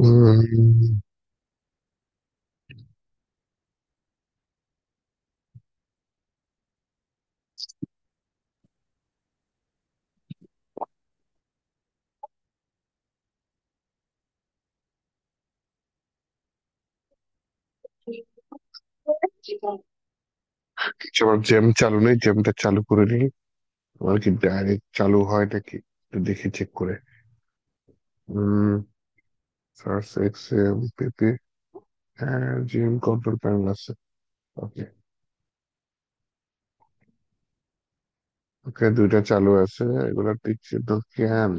উম, আমার জেম চালু নেই, জেমটা চালু করে নিই। আমার কি ডাইরেক্ট চালু হয় নাকি একটু দেখি চেক করে। সার্চ এক্সএম পিপি। হ্যাঁ, জিএম কন্ট্রোল প্যানেল আছে। ওকে। ওকে, দুইটা চালু আছে, এগুলা টিকছে তো কেন?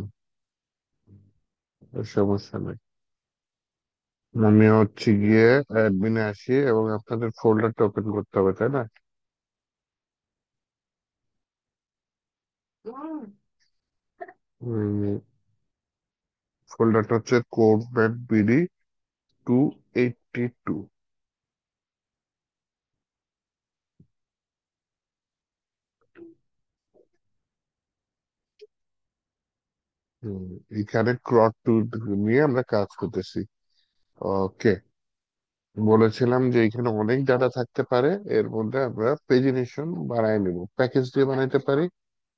সমস্যা নেই। আমি হচ্ছে গিয়ে অ্যাডমিনে আসি এবং আপনাদের ফোল্ডারটা ওপেন করতে হবে, তাই না? ফোল্ডারটা হচ্ছে কোড ম্যাট বিডি 282। এখানে ক্রট টু নিয়ে আমরা কাজ করতেছি। ওকে। বলেছিলাম যে এখানে অনেক ডাটা থাকতে পারে, এর মধ্যে আমরা পেজিনেশন বানায় নিব, প্যাকেজ দিয়ে বানাইতে পারি।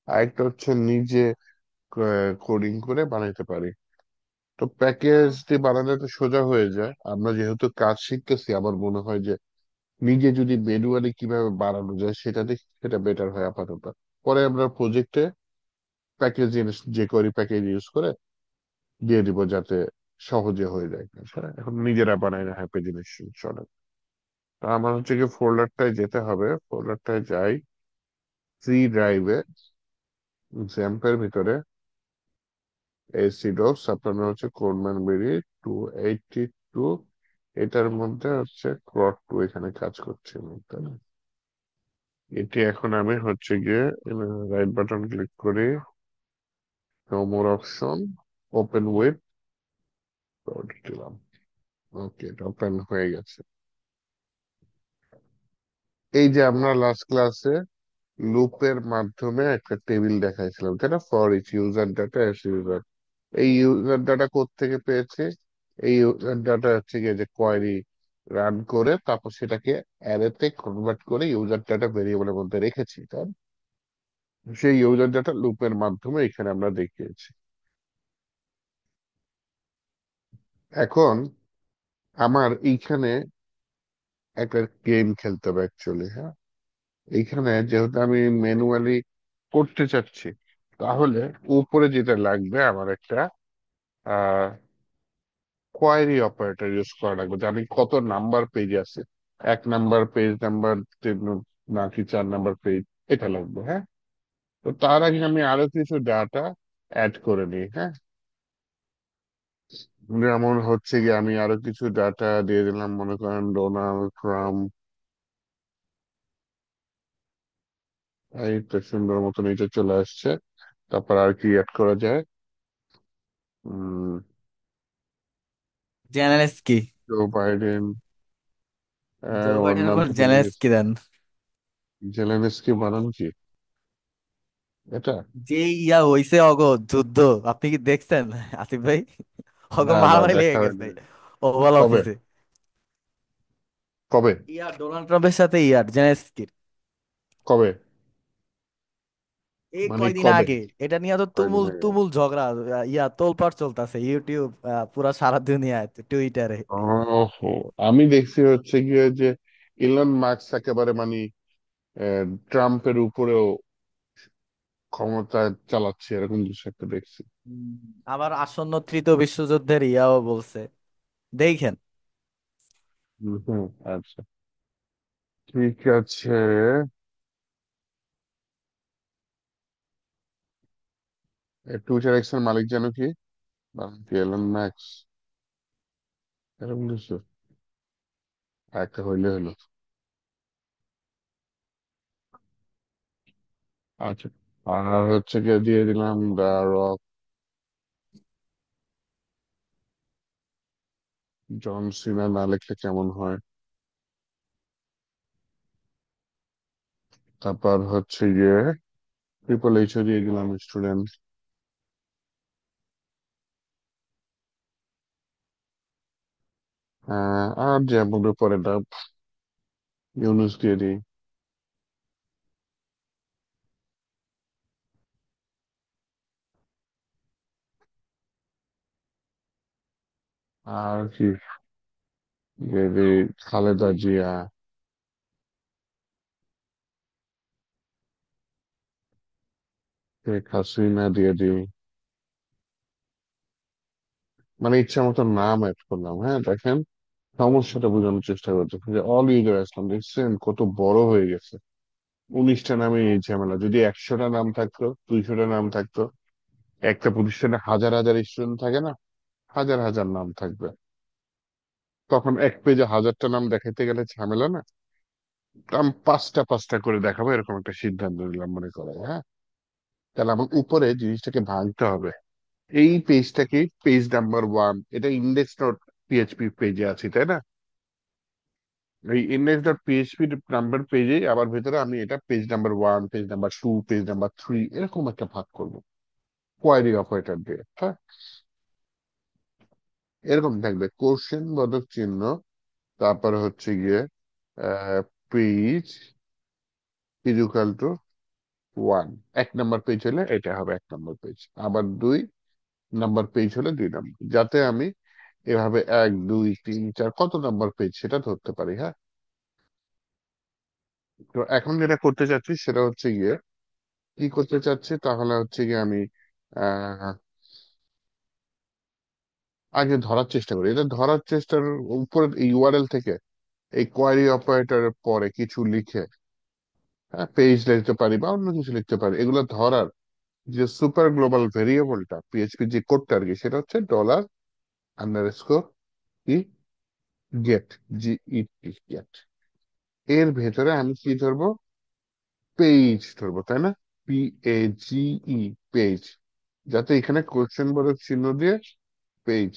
আরেকটা হচ্ছে নিজে কোডিং করে বানাইতে পারি। তো প্যাকেজ দিয়ে বানালে তো সোজা হয়ে যায়, আমরা যেহেতু কাজ শিখতেছি আমার মনে হয় যে নিজে যদি ম্যানুয়ালি কিভাবে বানানো যায় সেটা দেখি, সেটা বেটার হয় আপাতত। পরে আমরা প্রজেক্টে প্যাকেজ যে করি প্যাকেজ ইউজ করে দিয়ে দিব, যাতে সহজে হয়ে যায়। আচ্ছা, এখন নিজেরা বানাই না, হ্যাপি জিনিস চলে। তা আমার হচ্ছে কি ফোল্ডারটায় যেতে হবে, ফোল্ডারটায় যাই, সি ড্রাইভে, জ্যাম্পের ভিতরে এসি ডক্স, আপনার হচ্ছে কোডম্যান বেরি 282। এটার মধ্যে হচ্ছে ক্রট টু এখানে কাজ করছে আমি, তাই না? এটি এখন আমি হচ্ছে গিয়ে রাইট বাটন ক্লিক করি, মোর অপশন, ওপেন উইথ, দিলাম। ওকে, এটা ওপেন হয়ে গেছে। এই যে আমরা লাস্ট ক্লাসে লুপের মাধ্যমে একটা টেবিল দেখাইছিলাম, তাই না? For each user data as user. এই ইউজার ডাটা থেকে পেয়েছে? এই ইউজার ডাটা হচ্ছে গিয়ে যে কোয়েরি রান করে তারপর সেটাকে অ্যারেতে কনভার্ট করে ইউজার ডাটা ভেরিয়েবলের মধ্যে রেখেছি, তাই না? সেই ইউজার ডাটা লুপের মাধ্যমে এখানে আমরা দেখিয়েছি। এখন আমার এইখানে একটা গেম খেলতে হবে অ্যাকচুয়ালি, হ্যাঁ। এইখানে যেহেতু আমি ম্যানুয়ালি করতে চাচ্ছি, তাহলে উপরে যেটা লাগবে আমার একটা কোয়ারি অপারেটর ইউজ করা লাগবে, যে আমি কত নাম্বার পেজ আছে, 1 নাম্বার পেজ নাম্বার, নাকি 4 নাম্বার পেজ, এটা লাগবে, হ্যাঁ। তো তার আগে আমি আরো কিছু ডাটা অ্যাড করে নিই, হ্যাঁ। যেমন হচ্ছে গিয়ে আমি আরো কিছু ডাটা দিয়ে দিলাম, মনে করেন ডোনাল্ড ট্রাম্প। এই তো সুন্দর মতো নিচে চলে আসছে। তারপর আর কি অ্যাড করা যায়? উম জেনেস্কি। জো বাইডেন, জো ওর বাইডেনের নাম পর কি ভুলে জেলেনস্কি গেছি। দেন। জেলেনস্কি বানান কি এটা? যে ইয়া হইছে অগো যুদ্ধ, আপনি কি দেখছেন আসিফ ভাই? অগো না না, মারামারি লেগে দেখা গেছে হয়নি। ওভাল কবে? অফিসে। কবে? ইয়ার ডোনাল্ড ট্রাম্পের সাথে ইয়ার জেনেস্কির কবে? এই মানে কয়দিন কবে? আগে। এটা নিয়ে তো কয়দিন তুমুল আগে? তুমুল ঝগড়া, ইয়া তোলপাড় চলতেছে ইউটিউব, পুরা সারা দুনিয়ায়, টুইটারে। ওহো, আমি দেখছি হচ্ছে গিয়ে যে ইলন মাস্ক একেবারে মানে ট্রাম্পের উপরেও ক্ষমতা চালাচ্ছে, এরকম কিছু একটা দেখছি। হুম, আবার আসন্ন তৃতীয় বিশ্বযুদ্ধের ইয়াও বলছে, দেখেন। হুম, আচ্ছা, ঠিক আছে। টুইটার এক্স এর মালিক জানো কি? এলন ম্যাক্স, এরকম কিছু একটা হইলে হলো। আচ্ছা, আর হচ্ছে গিয়ে দিয়ে দিলাম দা রক, জন সিনা না লিখলে কেমন হয়। তারপর হচ্ছে গিয়ে ট্রিপল এইচও দিয়ে দিলাম, স্টুডেন্ট। আর যেমন পরেরটা ইউনুস দিয়ে দিই। আর কি দিয়ে দিই, খালেদা জিয়া, শেখ হাসিনা দিয়ে দিই। মানে ইচ্ছা মতো নাম অ্যাড করলাম। হ্যাঁ দেখেন, সমস্যাটা বোঝানোর চেষ্টা করছে যে অল ইউজার আসলাম, দেখছেন কত বড় হয়ে গেছে। 19টা নামে এই ঝামেলা। যদি 100টা নাম থাকতো, 200টা নাম থাকতো, একটা প্রতিষ্ঠানে হাজার হাজার স্টুডেন্ট থাকে না, হাজার হাজার নাম থাকবে, তখন এক পেজে হাজারটা নাম দেখাইতে গেলে ঝামেলা না। আমি পাঁচটা পাঁচটা করে দেখাবো, এরকম একটা সিদ্ধান্ত নিলাম মনে করো। হ্যাঁ, তাহলে আমার উপরে জিনিসটাকে ভাঙতে হবে। এই পেজটাকে পেজ নাম্বার 1, এটা ইন্ডেক্স ডট পিএইচপি পেজে আছে তাই না? এই ইন্ডেক্স ডট পিএইচপি নাম্বার পেজে আবার ভেতরে আমি এটা page number 1, page number 2, page number 3 এরকম একটা ভাগ করবো কোয়ারি অপারেটর দিয়ে। হ্যাঁ, এরকম থাকবে কোশ্চেন বোধক চিহ্ন, তারপরে হচ্ছে গিয়ে page equal to 1। 1 number page হলে এটা হবে 1 নম্বর পেজ, আবার 2 নম্বর পেজ হলে 2 নম্বর, যাতে আমি এভাবে 1 2 3 4 কত নম্বর পেজ সেটা ধরতে পারি। হ্যাঁ, তো এখন যেটা করতে চাচ্ছি সেটা হচ্ছে গিয়ে, কি করতে চাচ্ছি তাহলে হচ্ছে গিয়ে আমি আহ আগে ধরার চেষ্টা করি। এটা ধরার চেষ্টার উপরে ইউআরএল থেকে এই কোয়ারি অপারেটরের পরে কিছু লিখে, হ্যাঁ, পেজ লিখতে পারি বা অন্য কিছু লিখতে পারি। এগুলো ধরার যে সুপার গ্লোবাল ভেরিয়েবলটা পিএইচপি যে কোডটা আর কি, সেটা হচ্ছে $_ কি গেট, জিইটি গেট। এর ভেতরে আমি কি ধরবো? পেজ ধরবো তাই না? PAGE, page. যাতে এখানে কোশ্চেন বোধক চিহ্ন দিয়ে পেজ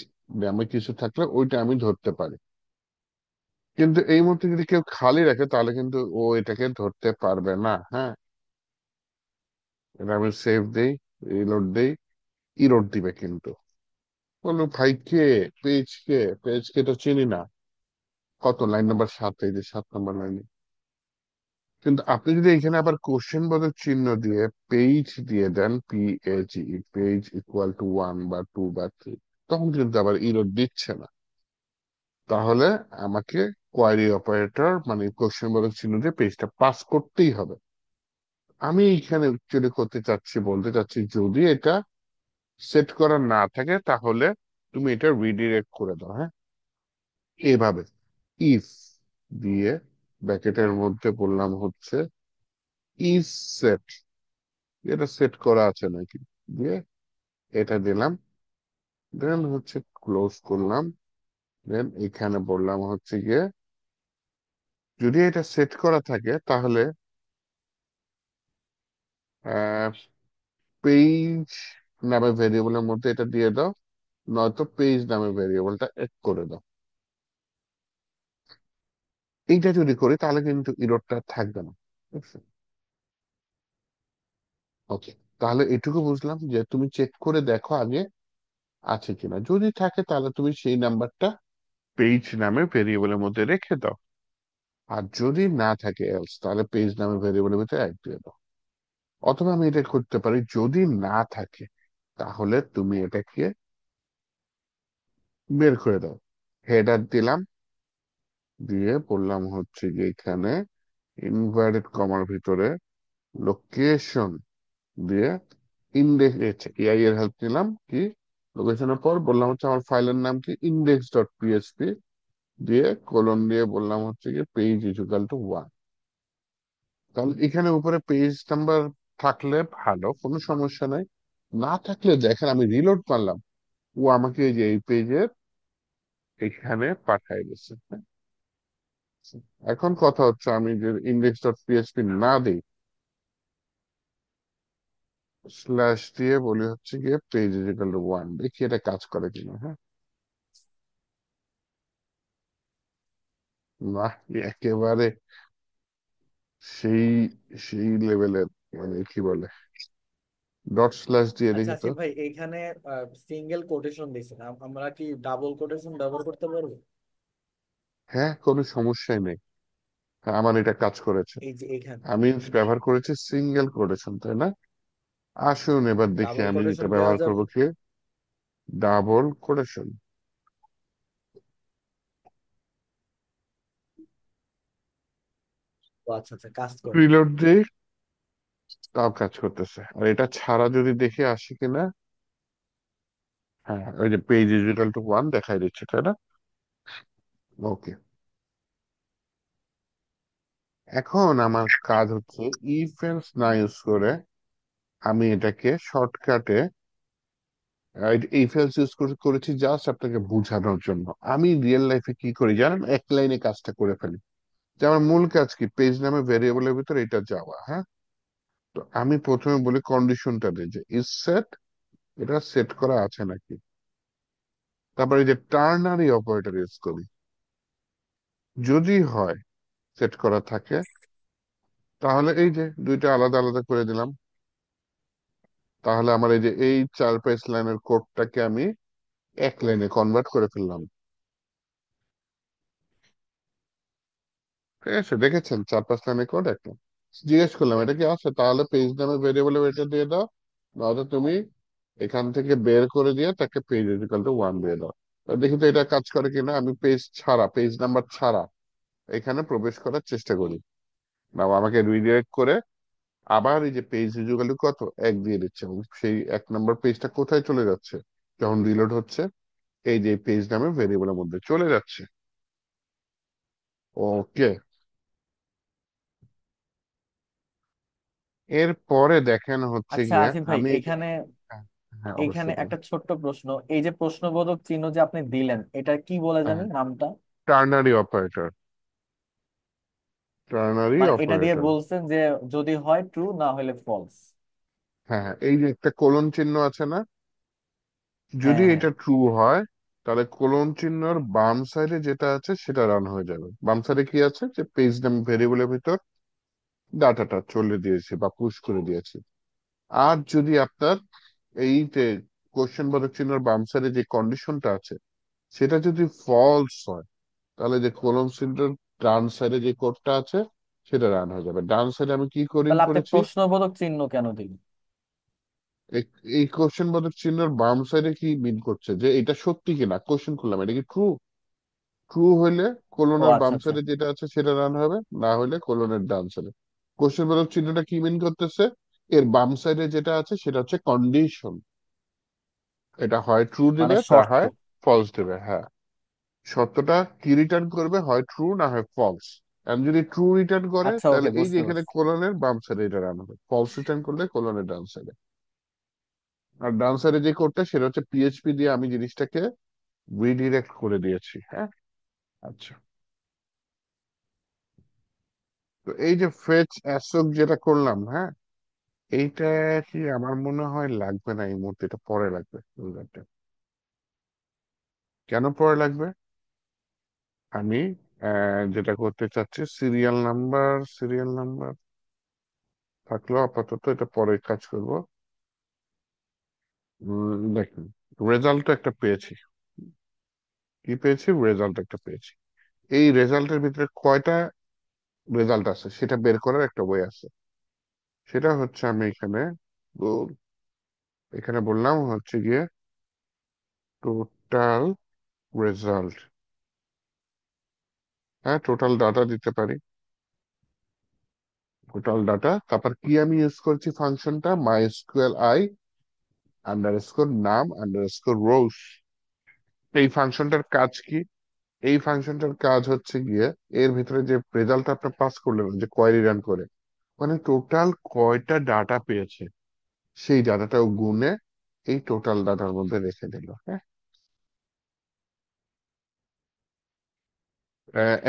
আমি কিছু থাকলে ওইটা আমি ধরতে পারি। কিন্তু এই মুহূর্তে যদি কেউ খালি রাখে তাহলে কিন্তু ও এটাকে ধরতে পারবে না। হ্যাঁ, এটা আমি সেভ দেই, রিলোড দেই, ইরোড দিবে কিন্তু। বললো ভাই কে, পেজ কে? পেজ কে তো চিনি না। কত লাইন নাম্বার 7, এই যে 7 নম্বর লাইনে। কিন্তু আপনি যদি এখানে আবার কোশ্চেন বোধক চিহ্ন দিয়ে পেজ দিয়ে দেন, PAGE, পেজ ইকুয়াল টু 1 বা 2 বা 3, তখন কিন্তু আবার ইরোড দিচ্ছে না। তাহলে আমাকে কোয়ারি অপারেটর মানে কোশ্চেন বোধক চিহ্ন দিয়ে পেজটা পাস করতেই হবে। আমি এখানে অ্যাকচুয়ালি করতে চাচ্ছি, বলতে চাচ্ছি, যদি এটা সেট করা না থাকে তাহলে তুমি এটা রিডিরেক্ট করে দাও। হ্যাঁ, এভাবে ইফ দিয়ে ব্র্যাকেটের মধ্যে বললাম হচ্ছে ইজ সেট, এটা সেট করা আছে নাকি, দিয়ে এটা দিলাম, দেন হচ্ছে ক্লোজ করলাম, দেন এখানে বললাম হচ্ছে গিয়ে যদি এটা সেট করা থাকে তাহলে পেজ নামে ভেরিয়েবলের মধ্যে এটা দিয়ে দাও, নয়তো পেজ নামে ভেরিয়েবলটা এড করে দাও। এইটা যদি করি তাহলে কিন্তু ইররটা থাকবে না। ওকে, তাহলে এটুকু বুঝলাম যে তুমি চেক করে দেখো আগে আছে কিনা, যদি থাকে তাহলে তুমি সেই নাম্বারটা পেজ নামে ভেরিয়েবলের মধ্যে রেখে দাও। আর যদি না থাকে এলস, তাহলে পেজ নামে ভেরিয়েবলের ভিতরে এক দিয়ে দাও। অথবা আমি এটা করতে পারি, যদি না থাকে তাহলে তুমি এটাকে বের করে দাও। হেডার দিলাম, দিয়ে বললাম হচ্ছে যে এখানে ইনভার্টেড কমার ভিতরে লোকেশন দিয়ে ইন্ডেক্স, এআই এর হেল্প নিলাম কি, লোকেশনের পর বললাম হচ্ছে আমার ফাইলের নাম কি, index.php, দিয়ে কোলন দিয়ে বললাম হচ্ছে কি পেজ ইকুয়াল টু 1। তাহলে এখানে উপরে পেজ নাম্বার থাকলে ভালো, কোনো সমস্যা নাই। না থাকলে দেখেন আমি রিলোড করলাম, ও আমাকে এই যে এই পেজের এখানে পাঠাই দিচ্ছে। হ্যাঁ? এখন কথা হচ্ছে আমি যে index.php না দিই, স্ল্যাশ দিয়ে বলি হচ্ছে গিয়ে পেজ ইকুয়াল টু 1, দেখি এটা কাজ করে কিনা। হ্যাঁ, না, একেবারে সেই সেই লেভেলের, মানে কি বলে, ডট স্ল্যাশ দিয়ে আচ্ছা দেখি তো। আসিফ ভাই, এখানে সিঙ্গেল কোটেশন দিয়েছেন, আমরা কি ডাবল কোটেশন ব্যবহার করতে পারবো? হ্যাঁ, কোনো সমস্যাই নেই। হ্যাঁ, আমার এটা কাজ করেছে। এই যে এখানে আমি ব্যবহার করেছি সিঙ্গেল কোটেশন, তাই না? আসুন এবার দেখি ডাবল আমি এটা কোটেশন দেওয়া ব্যবহার যাবে? করবো কি, ডাবল কোটেশন। ও আচ্ছা আচ্ছা, কাজ করে। রিলোড দিই, তাও কাজ করতেছে। আর এটা ছাড়া যদি দেখি আসে কিনা, হ্যাঁ ওই যে পেজ ইজ ইকুয়াল টু 1 দেখাই দিচ্ছে, তাই না? ওকে। এখন আমার কাজ হচ্ছে ইফ এলস না ইউজ করে আমি এটাকে শর্টকাটে, ইফ এলস ইউজ করেছি জাস্ট আপনাকে বোঝানোর জন্য। আমি রিয়েল লাইফে কি করি জানেন, এক লাইনে কাজটা করে ফেলি। যে আমার মূল কাজ কি, পেজ নামে ভেরিয়েবলের ভিতরে এটা যাওয়া, হ্যাঁ। তো আমি প্রথমে বলি কন্ডিশনটা দিই যে ইজ সেট, এটা সেট করা আছে নাকি। তারপরে এই যে টার্নারি অপারেটর ইউজ করি, যদি হয় সেট করা থাকে, তাহলে এই যে দুইটা আলাদা আলাদা করে দিলাম। তাহলে আমার এই যে এই 4 পেজ লাইনের কোডটাকে আমি এক লাইনে কনভার্ট করে ফেললাম। ঠিক আছে, দেখেছেন 4 5 লাইনের কোড একটা। জিজ্ঞেস করলাম এটা কি আছে, তাহলে পেজ নামে ভেরিয়েবলে এটা দিয়ে দাও, নয়তো তুমি এখান থেকে বের করে দিয়ে তাকে পেজ ইকুয়াল টু 1 দিয়ে দাও। দেখি তো এটা কাজ করে কিনা। আমি পেজ ছাড়া, পেজ নাম্বার ছাড়া এখানে প্রবেশ করার চেষ্টা করি, না আমাকে রিডিরেক্ট করে আবার এই যে পেজ ইকুয়াল টু কত 1 দিয়ে দিচ্ছে, এবং সেই 1 নম্বর পেজটা কোথায় চলে যাচ্ছে যখন রিলোড হচ্ছে, এই যে পেজ নামে ভেরিয়েবলের মধ্যে চলে যাচ্ছে। ওকে। এরপরে দেখেন হচ্ছে আচ্ছা গিয়ে আসিফ ভাই, আমি এখানে হ্যাঁ, হ্যাঁ, এখানে অবশ্যই বলুন। একটা ছোট্ট প্রশ্ন। এই যে প্রশ্নবোধক চিহ্ন যে আপনি দিলেন, এটা কি বলে জানি হ্যাঁ, নামটা? টার্নারি অপারেটর, টার্নারি মানে এটা দিয়ে অপারেটর। বলছেন যে যদি হয় ট্রু, না হলে ফলস। হ্যাঁ হ্যাঁ, এই যে একটা কোলন চিহ্ন আছে না, হ্যাঁ যদি হ্যাঁ। এটা ট্রু হয় তাহলে কোলন চিহ্নর বাম সাইডে যেটা আছে সেটা রান হয়ে যাবে। বাম সাইডে কি আছে, যে পেজ নাম ভেরিয়েবলের ভিতর ডাটাটা চলে দিয়েছি বা পুশ করে দিয়েছি। আর যদি আপনার এই যে কোশ্চেন বোধক চিহ্নের বাম সাইডে যে কন্ডিশনটা আছে সেটা যদি ফলস হয়, তাহলে যে কোলন চিহ্নের ডান সাইডে যে কোডটা আছে সেটা রান হয়ে যাবে। ডান সাইডে আমি কি কোডিং তাহলে আপনি করেছি, প্রশ্নবোধক চিহ্ন কেন দিলেন? এই এই কোশ্চেন বোধক চিহ্নের বাম সাইডে কি মিন করছে, যে এটা সত্যি কিনা কোশ্চেন করলাম, এটা কি ট্রু। ট্রু হইলে ও কোলনের বাম আচ্ছা আচ্ছা। সাইডে যেটা আছে সেটা রান হবে, না হলে কোলনের ডান সাইডে। কোশ্চেন বোধক চিহ্নটা কি মিন করতেছে, এর বাম সাইডে যেটা আছে সেটা হচ্ছে কন্ডিশন। এটা হয় ট্রু মানে দিবে, তা শর্ত। হয় ফলস দিবে, হ্যাঁ। সত্যটা কি রিটার্ন করবে, হয় ট্রু না হয় ফলস। আমি যদি ট্রু রিটার্ন করে আচ্ছা তাহলে ওকে, এই যে বুঝতে এখানে পারছি। কোলনের বাম সাইডে এটা রান হবে, ফলস রিটার্ন করলে কোলনের ডান সাইডে। আর ডান সাইডে যে কোডটা সেটা হচ্ছে পিএইচপি দিয়ে আমি জিনিসটাকে রিডিরেক্ট করে দিয়েছি, হ্যাঁ। আচ্ছা, তো এই যে ফেচ অ্যাসোক যেটা করলাম, হ্যাঁ, এইটা কি আমার মনে হয় লাগবে না এই মুহূর্তে, এটা পরে লাগবে বুঝতে। কেন পরে লাগবে, আমি যেটা করতে চাচ্ছি, সিরিয়াল নাম্বার থাকলেও আপাতত এটা পরে কাজ করব। দেখুন, রেজাল্ট তো একটা পেয়েছি। কি পেয়েছি, রেজাল্ট একটা পেয়েছি। এই রেজাল্টের ভিতরে কয়টা রেজাল্ট আছে সেটা বের করার একটা ওয়ে আছে। সেটা হচ্ছে আমি এখানে এখানে বললাম হচ্ছে গিয়ে টোটাল রেজাল্ট, হ্যাঁ টোটাল ডাটা দিতে পারি। টোটাল ডাটা, তারপর কি আমি ইউজ করছি ফাংশনটা, মাই এসকিউএল আই আন্ডারস্কোর নাম আন্ডারস্কোর রোজ। এই ফাংশনটার কাজ কি, এই ফাংশনটার কাজ হচ্ছে গিয়ে এর ভিতরে যে রেজাল্ট আপনি পাস করলেন যে কোয়েরি রান করে, মানে টোটাল কয়টা ডাটা পেয়েছে সেই ডাটাটাও গুনে এই টোটাল ডাটার মধ্যে রেখে দিল, হ্যাঁ।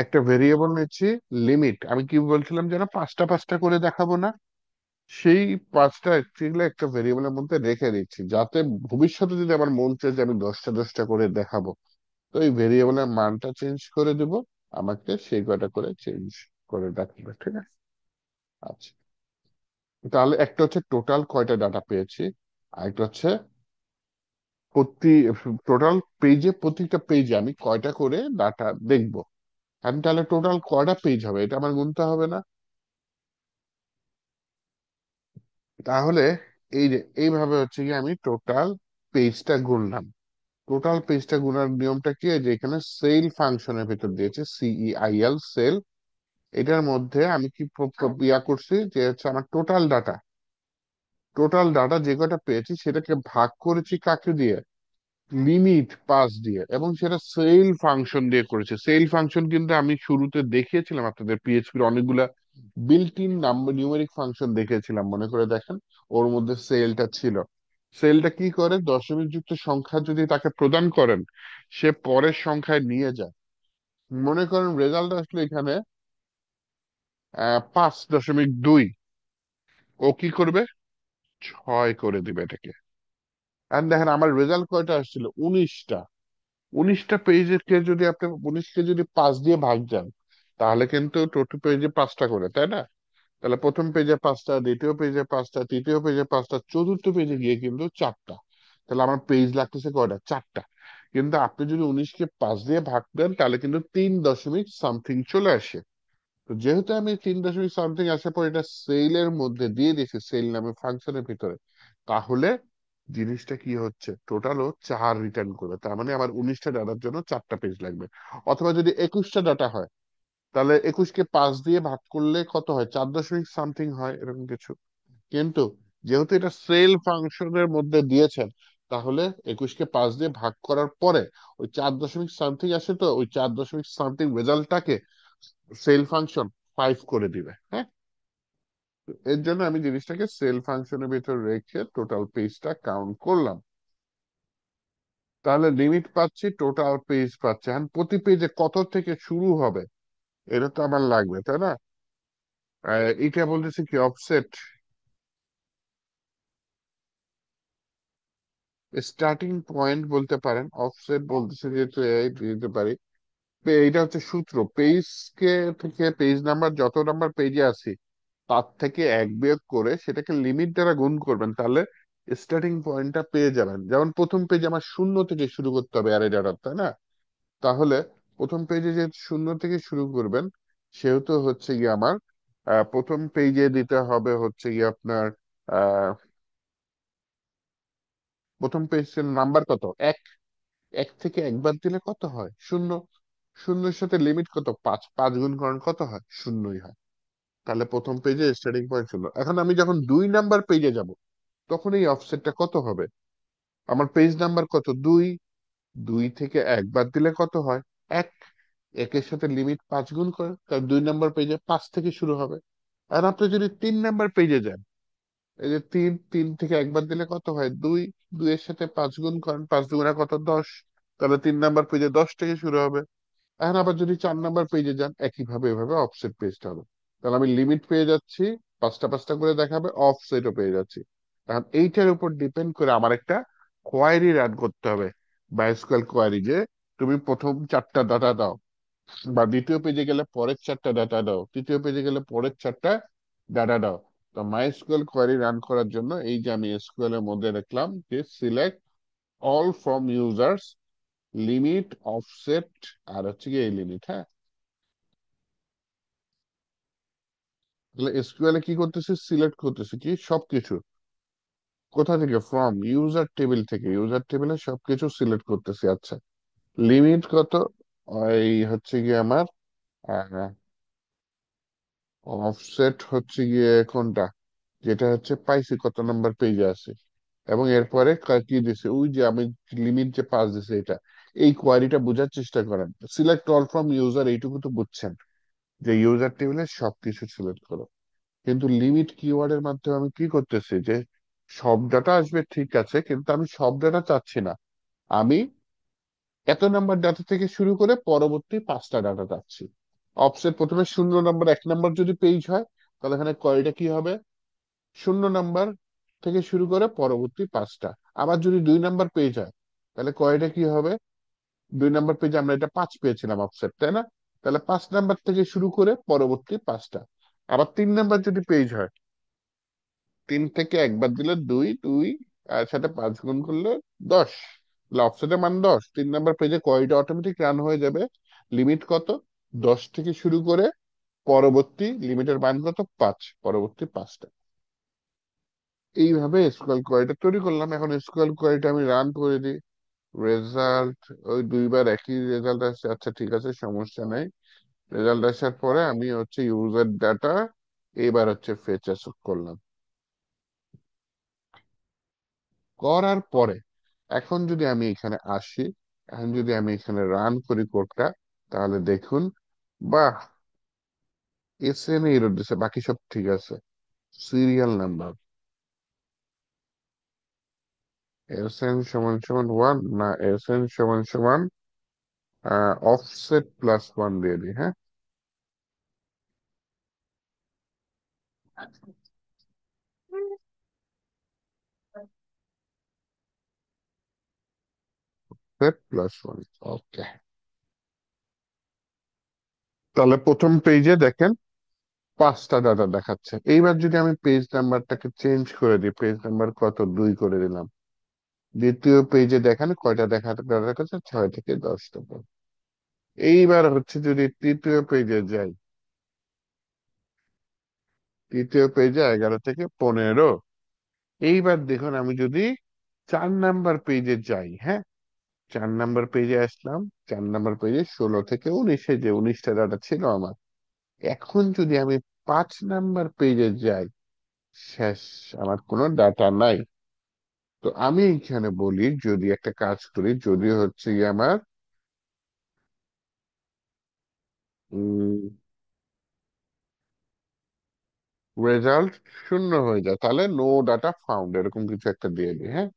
একটা ভেরিয়েবল নিচ্ছি, লিমিট। আমি কি বলছিলাম যেন পাঁচটা পাঁচটা করে দেখাবো না, সেই পাঁচটা অ্যাকচুয়ালি একটা ভেরিয়েবলের মধ্যে রেখে দিচ্ছি, যাতে ভবিষ্যতে যদি আমার মন চায় যে আমি 10টা 10টা করে দেখাবো, তো এই ভেরিয়েবলের মানটা চেঞ্জ করে দিব, আমাকে সেই কয়টা করে চেঞ্জ করে দেখাবে, ঠিক আছে। আচ্ছা, তাহলে একটা হচ্ছে টোটাল কয়টা ডাটা পেয়েছি, আরেকটা হচ্ছে প্রতি টোটাল পেজে, প্রতিটা পেজে আমি কয়টা করে ডাটা দেখব। আমি তাহলে টোটাল কয়টা পেজ হবে এটা আমার গুনতে হবে না? তাহলে এই যে এইভাবে হচ্ছে কি আমি টোটাল পেজটা গুনলাম। টোটাল পেজটা গুনার নিয়মটা কি, যে এখানে সেল ফাংশনের ভিতর দিয়েছে, CEIL সেল। এটার মধ্যে আমি কি ইয়া করছি, যে হচ্ছে আমার টোটাল ডাটা যে কটা পেয়েছি সেটাকে ভাগ করেছি কাকে দিয়ে, লিমিট পাস দিয়ে, এবং সেটা সেল ফাংশন দিয়ে করেছে। সেল ফাংশন কিন্তু আমি শুরুতে দেখিয়েছিলাম আপনাদের, পিএইচপির অনেকগুলা built in number numeric function দেখিয়েছিলাম, মনে করে দেখেন। ওর মধ্যে সেলটা ছিল। সেলটা কি করে, দশমিক যুক্ত সংখ্যা যদি তাকে প্রদান করেন, সে পরের সংখ্যায় নিয়ে যায়। মনে করেন রেজাল্ট আসলে এখানে 5.2, ও কি করবে, 6 করে দিবে এটাকে। আর দেখেন আমার রেজাল্ট কয়টা আসছিল, 19টা। 19টা পেজের কে যদি আপনি 19কে যদি 5 দিয়ে ভাগ দেন, তাহলে কিন্তু টোটাল পেজে 5টা করে, তাই না? তাহলে প্রথম পেজে 5টা, দ্বিতীয় পেজে 5টা, তৃতীয় পেজে 5টা, চতুর্থ পেজে গিয়ে কিন্তু 4টা। তাহলে আমার পেজ লাগতেছে কয়টা, 4টা। কিন্তু আপনি যদি 19কে 5 দিয়ে ভাগ দেন, তাহলে কিন্তু 3 দশমিক সামথিং চলে আসে। তো যেহেতু আমি 3 দশমিক সামথিং আসার পর এটা সেলের মধ্যে দিয়ে দিয়েছি, সেল নামে ফাংশনের ভিতরে, তাহলে জিনিসটা কি হচ্ছে, টোটালও 4 রিটার্ন করবে। তার মানে আমার 19টা ডাটার জন্য 4টা পেজ লাগবে। অথবা যদি 21টা ডাটা হয়, তাহলে 21কে 5 দিয়ে ভাগ করলে কত হয়, 4 দশমিক সামথিং হয়, এরকম কিছু। কিন্তু যেহেতু এটা সেল ফাংশনের মধ্যে দিয়েছেন, তাহলে 21কে 5 দিয়ে ভাগ করার পরে ওই 4 দশমিক সামথিং আসে, তো ওই 4 দশমিক সামথিং রেজাল্টটাকে সেল ফাংশন 5 করে দিবে। হ্যাঁ, তো এর জন্য আমি জিনিসটাকে সেল ফাংশনের ভিতর রেখে টোটাল পেজটা কাউন্ট করলাম। তাহলে লিমিট পাচ্ছি, টোটাল পেজ পাচ্ছি। এখন প্রতি পেজে কত থেকে শুরু হবে, এটা তো আমার লাগবে, তাই না? এটা বলতেছে কি, অফসেট স্টার্টিং পয়েন্ট বলতে পারেন, অফসেট বলতেছে যেহেতু দিতে পারি। এইটা হচ্ছে সূত্র, পেজকে থেকে পেজ নাম্বার যত নাম্বার পেজে আছি তার থেকে 1 বিয়োগ করে সেটাকে লিমিট দ্বারা গুণ করবেন, তাহলে স্টার্টিং পয়েন্টটা পেয়ে যাবেন। যেমন প্রথম পেজে আমার 0 থেকে শুরু করতে হবে অ্যারে ডাটা, তাই না? তাহলে প্রথম পেজে যে 0 থেকে শুরু করবেন, সেহেতু হচ্ছে গিয়ে আমার প্রথম পেজে দিতে হবে হচ্ছে গিয়ে আপনার আহ প্রথম পেজের নাম্বার কত, 1। 1 থেকে একবার দিলে কত হয়, 0। শূন্যের সাথে লিমিট কত, 5। 5 গুণ করেন কত হয়, শূন্যই হয়। তাহলে প্রথম পেজে স্টার্টিং পয়েন্ট 0। এখন আমি যখন 2 নাম্বার পেজে যাব, তখন এই অফসেটটা কত হবে, আমার পেজ নাম্বার কত, 2। 2 থেকে একবার দিলে কত হয়, 1। একের সাথে লিমিট 5 গুণ করেন, তার 2 নাম্বার পেজে 5 থেকে শুরু হবে। আর আপনি যদি 3 নাম্বার পেজে যান, এই যে 3, 3 থেকে একবার দিলে কত হয়, 2। 2 এর সাথে 5 গুণ করেন, 5 দুগুণা কত, 10। তাহলে 3 নাম্বার পেজে 10 থেকে শুরু হবে। এখন আবার যদি 4 নাম্বার পেজে যান, একইভাবে এভাবে অফসেট পেজটা হবে। তাহলে আমি লিমিট পেয়ে যাচ্ছি, 5টা 5টা করে দেখাবে, অফসেটও পেয়ে যাচ্ছি। এখন এইটার উপর ডিপেন্ড করে আমার একটা কোয়ারি রান করতে হবে, বায়োস্কুয়েল কোয়ারি, যে তুমি প্রথম 4টা ডাটা দাও, বা দ্বিতীয় পেজে গেলে পরের 4টা ডাটা দাও, তৃতীয় পেজে গেলে পরের 4টা ডাটা দাও। তো মাইস্কুয়েল কোয়ারি রান করার জন্য এই যে আমি এসকিউএল এর মধ্যে লিখলাম যে select all from users, limit, offset, আর হচ্ছে কি এই লিমিট। হ্যাঁ, তাহলে এসকিউএল এ কি করতেছি, সিলেক্ট করতেছি কি সবকিছু, কোথা থেকে, ফ্রম ইউজার টেবিল থেকে, ইউজার টেবিলে সবকিছু সিলেক্ট করতেছি। আচ্ছা, লিমিট কত, এই হচ্ছে গিয়ে আমার অফসেট হচ্ছে গিয়ে কোনটা, যেটা হচ্ছে পাইছি কত নাম্বার পেজে আছে, এবং এরপরে কি দিছে, ওই যে আমি লিমিট যে পাস দিছে এটা। এই কোয়ারিটা বোঝার চেষ্টা করেন, সিলেক্ট অল ফ্রম ইউজার, এইটুকু তো বুঝছেন যে ইউজার টেবিলে সবকিছু সিলেক্ট করো। কিন্তু লিমিট কিওয়ার্ডের মাধ্যমে আমি কি করতেছি, যে সব ডাটা আসবে ঠিক আছে, কিন্তু আমি সব ডাটা চাচ্ছি না। আমি এত নাম্বার ডাটা থেকে শুরু করে পরবর্তী 5টা ডাটা চাচ্ছি। অফসেট প্রথমে 0 নাম্বার, 1 নাম্বার যদি পেজ হয়, তাহলে এখানে কোয়ারিটা কি হবে, 0 নাম্বার থেকে শুরু করে পরবর্তী 5টা। আবার যদি 2 নাম্বার পেজ হয়, তাহলে কোয়ারিটা কি হবে, 2 নাম্বার পেজে আমরা এটা 5 পেয়েছিলাম অফসেট, তাই না? তাহলে 5 নাম্বার থেকে শুরু করে পরবর্তী 5টা। আবার 3 নাম্বার যদি পেজ হয়, 3 থেকে একবার দিলে 2, 2 আর সাথে 5 গুণ করলে 10। তাহলে অফসেটের মান 10। 3 নাম্বার পেজে কোয়ারিটা অটোমেটিক রান হয়ে যাবে। লিমিট কত, 10 থেকে শুরু করে পরবর্তী লিমিটের মান কত, 5, পরবর্তী 5টা। এইভাবে এসকিউএল কোয়েরিটা তৈরি করলাম। এখন এসকিউএল কোয়েরিটা আমি রান করে দিই। রেজাল্ট ওই দুইবার একই রেজাল্ট আসছে, আচ্ছা ঠিক আছে, সমস্যা নাই। রেজাল্ট আসার পরে আমি হচ্ছে ইউজার ডাটা এবার হচ্ছে ফেচ করলাম। করার পরে এখন যদি আমি এখানে আসি, এখন যদি আমি এখানে রান করি কোডটা, তাহলে দেখুন, বাহ, এসএন এরর দিছে, বাকি সব ঠিক আছে। সিরিয়াল নাম্বার এসএন সমান সমান 1, না এসএন সমান সমান অফসেট প্লাস 1 দিয়ে দিই, হ্যাঁ। সেট প্লাস 1, ওকে। তাহলে প্রথম পেজে দেখেন 5টা ডাটা দেখাচ্ছে। এইবার যদি আমি পেজ নাম্বারটাকে চেঞ্জ করে দিই, পেজ নাম্বার কত, 2 করে দিলাম। দ্বিতীয় পেজে দেখেন কয়টা ডাটা দেখাচ্ছে, 6 থেকে 10টা। এইবার হচ্ছে যদি তৃতীয় পেজে যাই, তৃতীয় পেজে 11 থেকে 15। এইবার দেখুন আমি যদি 4 নাম্বার পেজে যাই, হ্যাঁ, 4 নাম্বার পেজে আসলাম, 4 নাম্বার পেজে 16 থেকে 19, যে 19টা ডাটা ছিল আমার। এখন যদি আমি 5 নাম্বার পেজে যাই, শেষ, আমার কোনো ডাটা নাই। তো আমি এখানে বলি, যদি একটা কাজ করি, যদি হচ্ছে গিয়ে আমার রেজাল্ট 0 হয়ে যায়, তাহলে নো ডাটা ফাউন্ড এরকম কিছু একটা দিয়ে দিই, হ্যাঁ।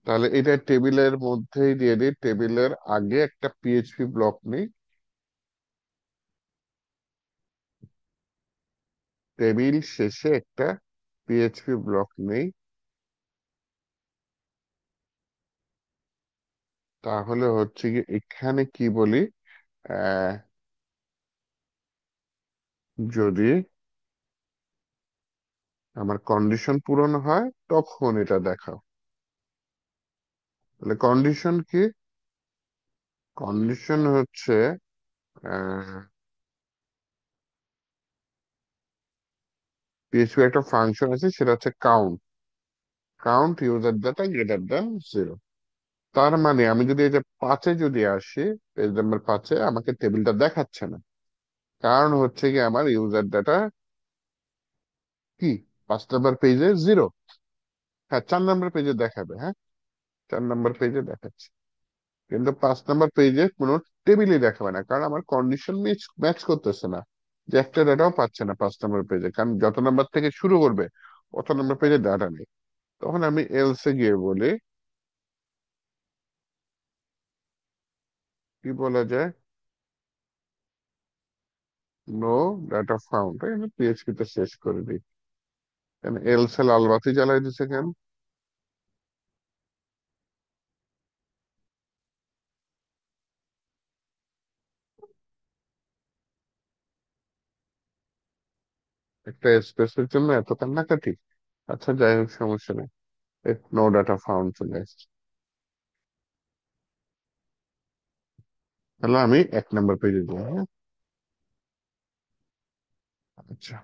তাহলে এটা টেবিলের মধ্যেই দিয়ে দিই, টেবিলের আগে একটা পিএইচপি ব্লক নেই, টেবিল শেষে একটা পিএইচপি ব্লক নেই। তাহলে হচ্ছে কি এখানে কি বলি, আহ, যদি আমার কন্ডিশন পূরণ হয় তখন এটা দেখাও। তাহলে কন্ডিশন কি, কন্ডিশন হচ্ছে পিএইচপি একটা ফাংশন আছে, সেটা হচ্ছে count, count user data greater than 0। তার মানে আমি যদি এই যে 5-এ যদি আসি, পেজ নাম্বার 5-এ আমাকে টেবিলটা দেখাচ্ছে না, কারণ হচ্ছে কি আমার ইউজার ডাটা কি 5 নাম্বার পেজে 0। হ্যাঁ, 4 নাম্বার পেজে দেখাবে, হ্যাঁ, 4 নাম্বার পেজে দেখাচ্ছে, কিন্তু 5 নাম্বার পেজে কোনো টেবিলই দেখাবে না, কারণ আমার কন্ডিশন ম্যাচ করতেছে না, যে একটা ডাটাও পাচ্ছে না 5 নাম্বার পেজে, কারণ যত নাম্বার থেকে শুরু করবে অত নাম্বার পেজে ডাটা নেই। তখন আমি এলসে গিয়ে বলি, কি বলা যায়, নো ডাটা ফাউন্ড, পিএইচপি তে শেষ করে দিই। কেন এলসে লাল বাতি জ্বালাই দিছে কেন? একটা স্পেসের জন্য এত কান্নাকাটি। আচ্ছা যাই হোক, সমস্যা নেই। নো ডাটা ফাউন্ড চলে আসছে। তাহলে আমি 1 নাম্বার পেজে যাই, হ্যাঁ। আচ্ছা,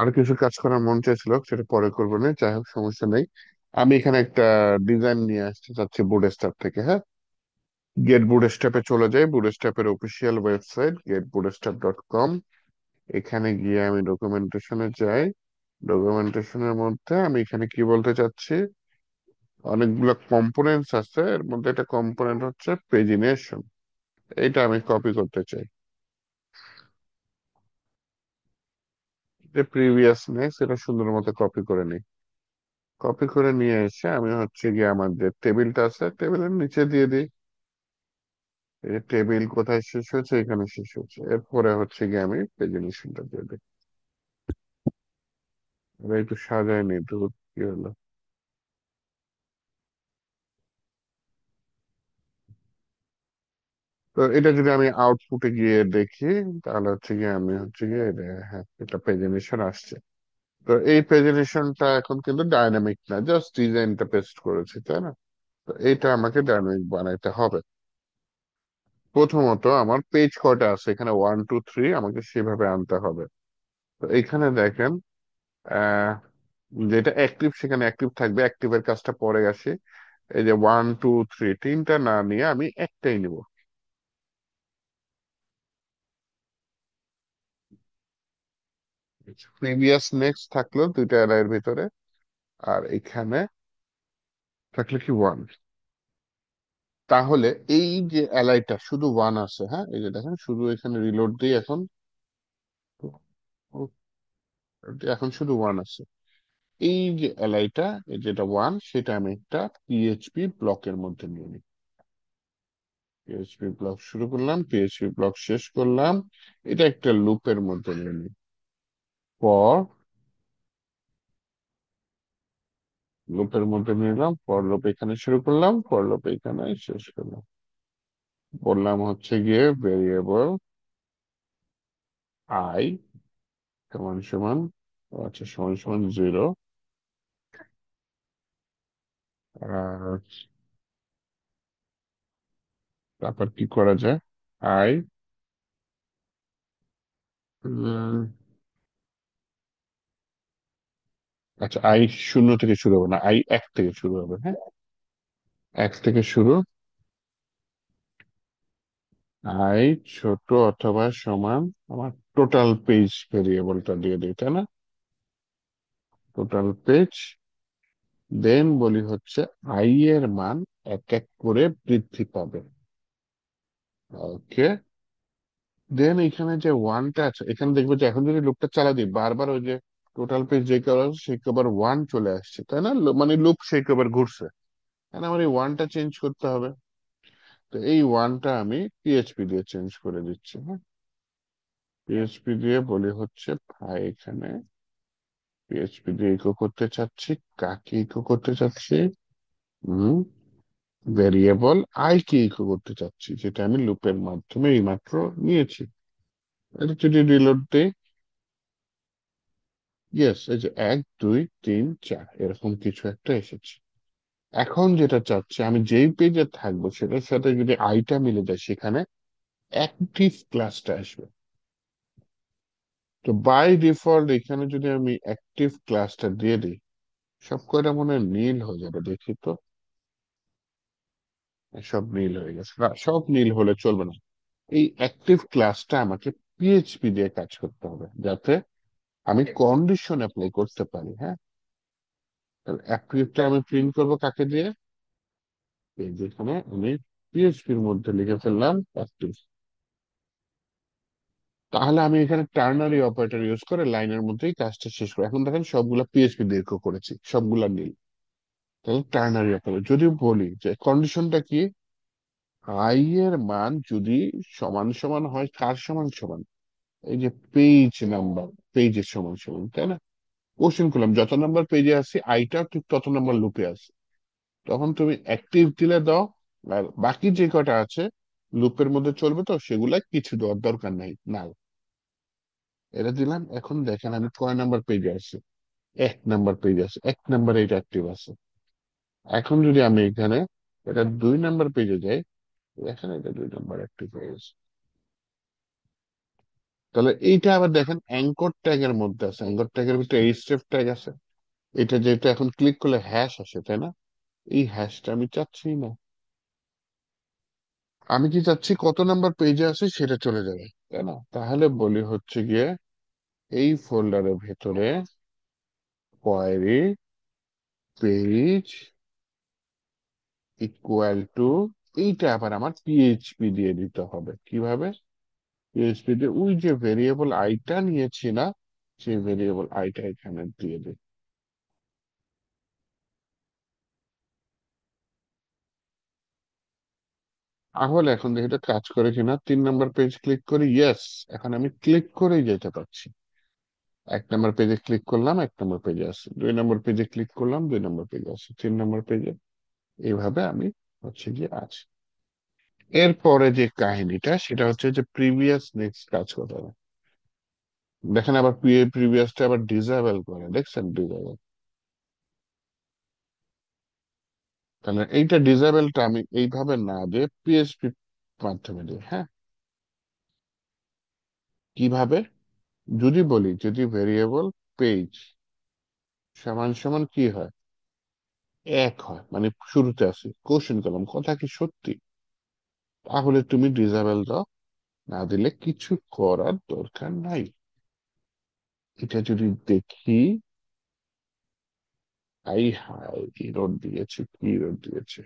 আর কিছু কাজ করার মন চাইছিল, সেটা পরে করবো না, যাই হোক সমস্যা নেই। আমি এখানে একটা ডিজাইন নিয়ে আসতে চাচ্ছি বুটস্ট্র্যাপ থেকে, হ্যাঁ। গেট বুটস্ট্র্যাপে চলে যাই, বুটস্ট্র্যাপের অফিসিয়াল ওয়েবসাইট getbootstrap.com। এখানে গিয়ে আমি ডকুমেন্টেশনে যাই। ডকুমেন্টেশনের মধ্যে আমি এখানে কি বলতে চাচ্ছি, অনেকগুলো কম্পোনেন্টস আছে, এর মধ্যে একটা কম্পোনেন্ট হচ্ছে পেজিনেশন। এটা আমি কপি করতে চাই। যে প্রিভিয়াস নেই সেটা সুন্দর মতো কপি করে নিই। কপি করে নিয়ে এসে আমি হচ্ছে গিয়ে আমার যে টেবিলটা আছে টেবিলের নিচে দিয়ে দিই। এই টেবিল কোথায় শেষ হয়েছে, এখানে শেষ হচ্ছে, এরপরে হচ্ছে গিয়ে আমি পেজিনেশনটা দিয়ে দিই। এটা একটু সাজায়নি তো, কি হলো? তো এটা যদি আমি আউটপুটে গিয়ে দেখি, তাহলে হচ্ছে গিয়ে আমি হচ্ছে গিয়ে হ্যাঁ, এটা প্রেজেন্টেশন আসছে। তো এই প্রেজেন্টেশনটা এখন কিন্তু ডাইনামিক না, জাস্ট ডিজাইনটা পেস্ট করেছি, তাই না? তো এইটা আমাকে ডাইনামিক বানাইতে হবে। প্রথমত আমার পেজ কয়টা আছে এখানে, 1 2 3, আমাকে সেভাবে আনতে হবে। তো এখানে দেখেন, আহ যেটা অ্যাক্টিভ সেখানে অ্যাক্টিভ থাকবে, অ্যাক্টিভের কাজটা পরে আসে। এই যে 1 2 3, তিনটা না নিয়ে আমি একটাই নিব। প্রিভিয়াস নেক্সট থাকলো দুইটা অ্যারের ভিতরে, আর এখানে থাকলো কি ওয়ান। তাহলে এই যে অ্যালাইটা শুধু ওয়ান আছে, হ্যাঁ, এই যে দেখেন শুধু এখানে রিলোড দিই এখন। এখন শুধু ওয়ান আছে। এই যে অ্যালাইটা, এই যেটা ওয়ান, সেটা আমি একটা পিএইচপি ব্লকের মধ্যে নিয়ে নিই। পিএইচপি ব্লক শুরু করলাম, পিএইচপি ব্লক শেষ করলাম। এটা একটা লুপের মধ্যে নিয়ে নিই। পর লুপের মধ্যে নিয়ে নিলাম, ফর লুপ এখানে শুরু করলাম, ফর লুপ এখানে শেষ করলাম। বললাম হচ্ছে গিয়ে ভেরিয়েবল আই সমান সমান, আচ্ছা, সমান সমান 0। আর তারপর কি করা যায়? আই, আচ্ছা, আই শূন্য থেকে শুরু হবে না, আই এক থেকে শুরু হবে, হ্যাঁ। এক থেকে শুরু। আই ছোট অথবা সমান আমার টোটাল পেজ ভেরিয়েবলটা দিয়ে দিই, তাই না? Total page. দেন বলি হচ্ছে আই এর মান এক এক করে বৃদ্ধি পাবে। ওকে। দেন এখানে যে ওয়ানটা আছে, এখানে দেখবো যে এখন যদি লুপটা চালা দিই বারবার, ওই যে টোটাল পেজ যে কবার আছে সেই কবার ওয়ান চলে আসছে, তাই না? মানে লুপ সেই কবার ঘুরছে। এখন আমার এই ওয়ানটা চেঞ্জ করতে হবে। তো এই ওয়ানটা আমি পিএইচপি দিয়ে চেঞ্জ করে দিচ্ছি, হ্যাঁ। পিএইচপি দিয়ে বলি হচ্ছে ভাই, এখানে পিএইচপি দিয়ে ইকো করতে চাচ্ছি। কাকে ইকো করতে চাচ্ছি? হুম, ভেরিয়েবল আই কে ইকো করতে চাচ্ছি, যেটা আমি লুপের মাধ্যমে এইমাত্র নিয়েছি। এটা যদি রিলোড দিই, ইয়েস, এই যে 1 2 3 4 এরকম কিছু একটা এসেছে। এখন যেটা চাচ্ছি, আমি যেই পেজে থাকবো সেটার সাথে যদি আইটা মিলে যায়, সেখানে অ্যাক্টিভ ক্লাসটা আসবে। তো বাই ডিফল্ট এখানে যদি আমি অ্যাক্টিভ ক্লাসটা দিয়ে দিই, সব কয়টা মনে হয় নীল হয়ে যাবে, দেখি তো। সব নীল হয়ে গেছে না, সব নীল হলে চলবে না। এই অ্যাক্টিভ ক্লাসটা আমাকে পিএইচপি দিয়ে কাজ করতে হবে, যাতে আমি কন্ডিশন অ্যাপ্লাই করতে পারি, হ্যাঁ। অ্যাক্টিভটা আমি প্রিন্ট করবো কাকে দিয়ে? এই যেখানে আমি পিএইচপির মধ্যে লিখে ফেললাম অ্যাক্টিভ। তাহলে আমি এখানে টার্নারি অপারেটর ইউজ করে লাইনের মধ্যেই কাজটা শেষ করি। এখন দেখেন সবগুলা পিএইচপি দীর্ঘ করেছি, সবগুলা নীল। তাহলে টার্নারি অপারেটর যদি বলি যে কন্ডিশনটা কি, আই এর মান যদি সমান সমান হয়, কার সমান সমান? এই যে পেজ নাম্বার, পেজের সমান সমান, তাই না? কোশ্চেন করলাম যত নাম্বার পেজে আছে আইটাও ঠিক তত নাম্বার লুপে আছে। তখন তুমি অ্যাক্টিভ দিলে দাও, আর বাকি যে কটা আছে লুপের মধ্যে চলবে, তো সেগুলা কিছু দেওয়ার দরকার নাই, না। এটা দিলাম। এখন দেখেন আমি কয় নাম্বার পেজে আছি? 1 নাম্বার পেজে আছে, 1 নাম্বারে এটা অ্যাক্টিভ আছে। এখন যদি আমি এখানে এটা 2 নাম্বার পেজে যাই, দেখেন এটা 2 নাম্বার অ্যাক্টিভ হয়ে গেছে। তাহলে এইটা আবার দেখেন অ্যাঙ্কর ট্যাগের মধ্যে আছে, অ্যাঙ্কর ট্যাগের ভিতরে এই স্টেপ ট্যাগ আছে। এটা যেহেতু এখন ক্লিক করলে হ্যাশ আসে, তাই না? এই হ্যাশটা আমি চাচ্ছি না। আমি কি চাচ্ছি কত নাম্বার পেজে আছে সেটা চলে যাবে, তাই না? তাহলে বলি হচ্ছে গিয়ে এই ফোল্ডারের ভেতরে কোয়েরি পেজ ইকুয়াল টু, এইটা আবার আমার পিএইচপি দিয়ে দিতে হবে। কিভাবে? পিএইচপি দিয়ে ওই যে ভেরিয়েবল আইটা নিয়েছি না, সেই ভেরিয়েবল আইটা এখানে দিয়ে দিই। তাহলে এখন দেখি এটা কাজ করে কিনা। 3 নাম্বার পেজ ক্লিক করি, ইয়েস। এখন আমি ক্লিক করেই যেতে পারছি। এক নম্বর পেজে ক্লিক করলাম, এক নম্বর পেজে আসছে, 2 নম্বর পেজে ক্লিক করলাম, 2 নম্বর পেজে আসছে, 3 নম্বর পেজে। এইভাবে আমি হচ্ছে গিয়ে আছি। এরপরে যে কাহিনীটা সেটা হচ্ছে যে প্রিভিয়াস নেক্সট কাজ করতে হবে। দেখেন আবার প্রিভিয়াসটা আবার ডিসেবল করে, দেখছেন ডিসেবল। তাহলে এইটা ডিসেবলটা আমি এইভাবে না দিয়ে পিএইচপি মাধ্যমে দিই, হ্যাঁ। কিভাবে? যদি বলি, যদি ভেরিয়েবল পেজ সমান সমান কি হয়, এক হয়, মানে শুরুতে আসি কোশ্চেন করলাম কথা কি সত্যি, তাহলে তুমি ডিসেবল দাও, না দিলে কিছু করার দরকার নাই। এটা যদি দেখি, আই হাই, ইরর দিয়েছে, কি ইরর দিয়েছে।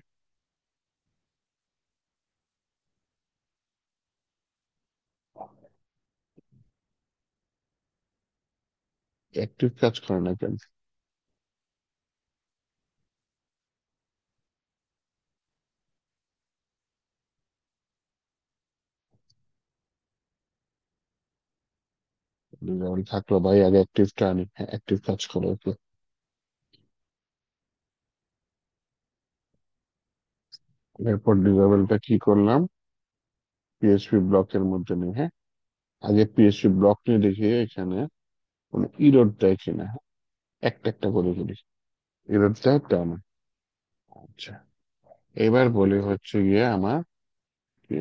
অ্যাক্টিভ কাজ করে না কেন? ডিসেবল থাকলো ভাই, আগে অ্যাক্টিভটা আনি, হ্যাঁ অ্যাক্টিভ কাজ করে, ওকে। এরপর ডিসেবলটা কি করলাম, পিএইচপি ব্লকের মধ্যে নেই, হ্যাঁ। আগে পিএইচপি ব্লক নিয়ে দেখি এখানে কোনো ইরর দেয় কিনা, হ্যাঁ? একটা একটা করে করি, ইরর দেয় তেমন। আচ্ছা, এবার বলি হচ্ছে গিয়ে আমার কি,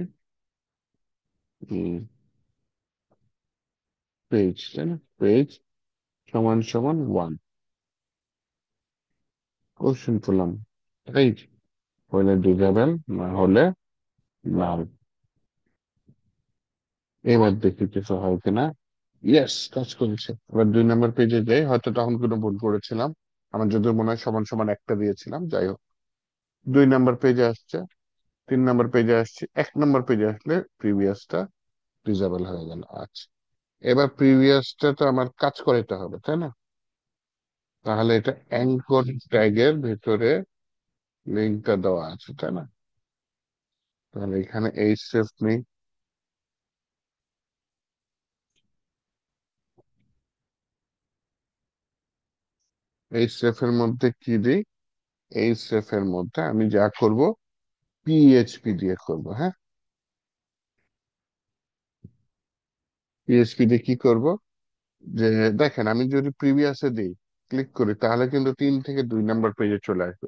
পেজ, তাই না, পেজ সমান সমান 1, কোশ্চেন করলাম, রাইট, হলে ডিসেবল, না হলে নাল। এবার দেখি কিছু হয় কিনা। ইয়েস, কাজ করেছে। এবার 2 নম্বর পেজে যাই, হয়তো তখন কোনো ভুল করেছিলাম, আমার যদি মনে হয় সমান সমান একটা দিয়েছিলাম, যাই হোক। 2 নম্বর পেজে আসছে, 3 নম্বর পেজে আসছে, 1 নম্বর পেজে আসলে প্রিভিয়াসটা ডিসেবল হয়ে গেল। আচ্ছা, এবার প্রিভিয়াসটা তো আমার কাজ করাইতে হবে, তাই না? তাহলে এটা অ্যাঙ্কর ট্যাগের ভেতরে লিঙ্কটা দেওয়া আছে, তাই না? তাহলে এখানে এই স্টেপ নেই, এই স্টেপের মধ্যে কি দিই, এই স্টেপের মধ্যে আমি যা করব পিএইচপি দিয়ে করব, হ্যাঁ। পিএইচপি দিয়ে কি করব, যে দেখেন আমি যদি প্রিভিয়াসে দিই, ক্লিক করি, তাহলে কিন্তু 3 থেকে 2 নম্বর পেজে চলে আসবে,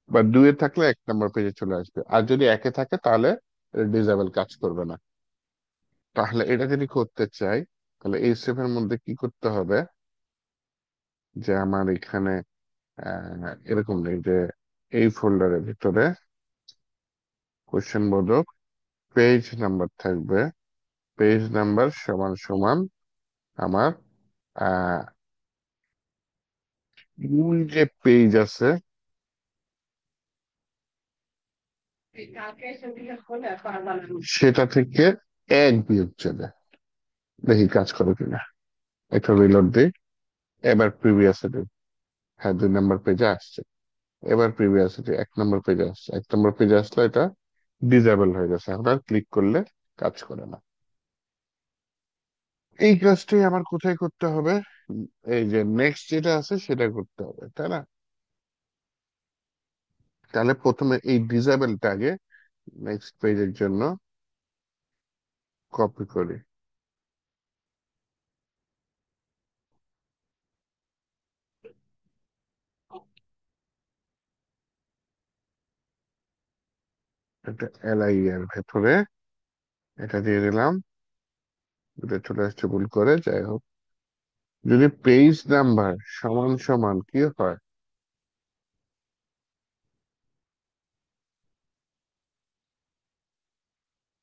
বা 2-এ থাকলে 1 নম্বর পেজে চলে আসবে, আর যদি 1-এ থাকে তাহলে ডিসেবল কাজ করবে না। তাহলে এটা যদি করতে চাই, তাহলে এই স্টেপের মধ্যে কি করতে হবে, যে আমার এখানে এরকম নেই যে এই ফোল্ডারের ভিতরে কোশ্চেন বোধক পেজ নাম্বার থাকবে, পেজ নাম্বার সমান সমান আমার আহ মূল যে পেজ আছে সেটা থেকে 1 বিয়োগ যাবে। দেখি কাজ করে কিনা, একটা রিলোড দিই, এবার প্রিভিয়াসে দিই, হ্যাঁ 2 নম্বর পেজে আসছে। এবার প্রিভিয়াসে দিই, 1 নম্বর পেজে আসছে, 1 নম্বর পেজে আসলে এটা ডিসেবল হয়ে গেছে, এখন আর ক্লিক করলে কাজ করে না। এই কাজটাই আমার কোথায় করতে হবে, এই যে নেক্সট যেটা আছে সেটা করতে হবে, তাই না? তাহলে প্রথমে এই ডিসেবলটা আগে নেক্সট পেজের জন্য কপি করি, এটা এলআই এর ভেতরে এটা দিয়ে দিলাম, এটা চলে আসছে ভুল করে, যাই হোক। যদি পেজ নাম্বার সমান সমান কি হয়,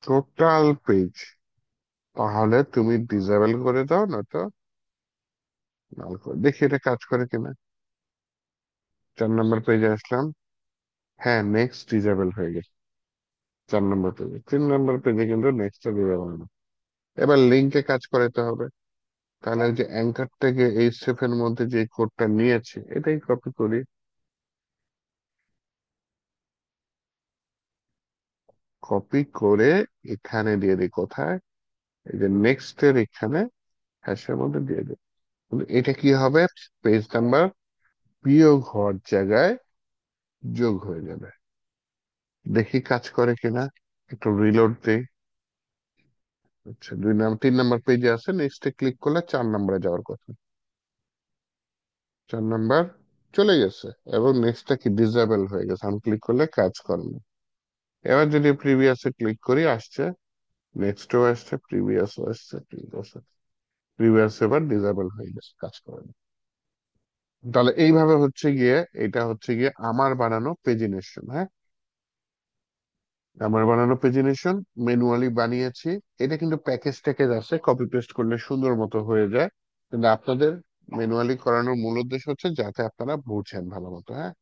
টোটাল পেজ, তাহলে তুমি ডিসেবল করে দাও, না তো নাল করে, দেখি এটা কাজ করে কিনা। 4 নম্বর পেজে আসলাম, হ্যাঁ নেক্সট ডিসেবল হয়ে গেছে। 4 নম্বর পেজে, 3 নম্বর পেজে কিন্তু নেক্সটটা ডিসেবল না। এবার লিঙ্কে কাজ করাতে হবে, তাহলে ওই যে অ্যাঙ্কার থেকে এই স্টেপের মধ্যে যে কোডটা নিয়েছে এটাই কপি করি, কপি করে এখানে দিয়ে দিই, কোথায়, এই যে নেক্সট এর এখানে হ্যাশের মধ্যে দিয়ে দিই। এটা কি হবে, পেজ নাম্বার বিয়োগ হওয়ার জায়গায় যোগ হয়ে যাবে। দেখি কাজ করে কিনা, একটু রিলোড দেই। আচ্ছা, 3 নাম্বার পেজে আছে, নেক্সটে ক্লিক করলে 4 নাম্বারে যাওয়ার কথা। 4 নাম্বার চলে গেছে, এবং নেক্সটটা কি ডিসেবল হয়ে গেছে, আমি ক্লিক করলে কাজ করে না। এবার যদি প্রিভিয়াসে ক্লিক করি, আসছে, নেক্সটও আসছে, প্রিভিয়াসও আসছে, প্রিভিয়াস এবার ডিসেবল হয়ে গেছে, কাজ করে না। তাহলে এইভাবে হচ্ছে গিয়ে, এটা হচ্ছে গিয়ে আমার বানানো পেজিনেশন। হ্যাঁ, আমার বানানো পেজিনেশন ম্যানুয়ালি বানিয়েছি। এটা কিন্তু প্যাকেজ ট্যাকেজ আছে, কপি পেস্ট করলে সুন্দর মতো হয়ে যায়। কিন্তু আপনাদের ম্যানুয়ালি করানোর মূল উদ্দেশ্য হচ্ছে যাতে আপনারা বুঝেন ভালো মতো। হ্যাঁ,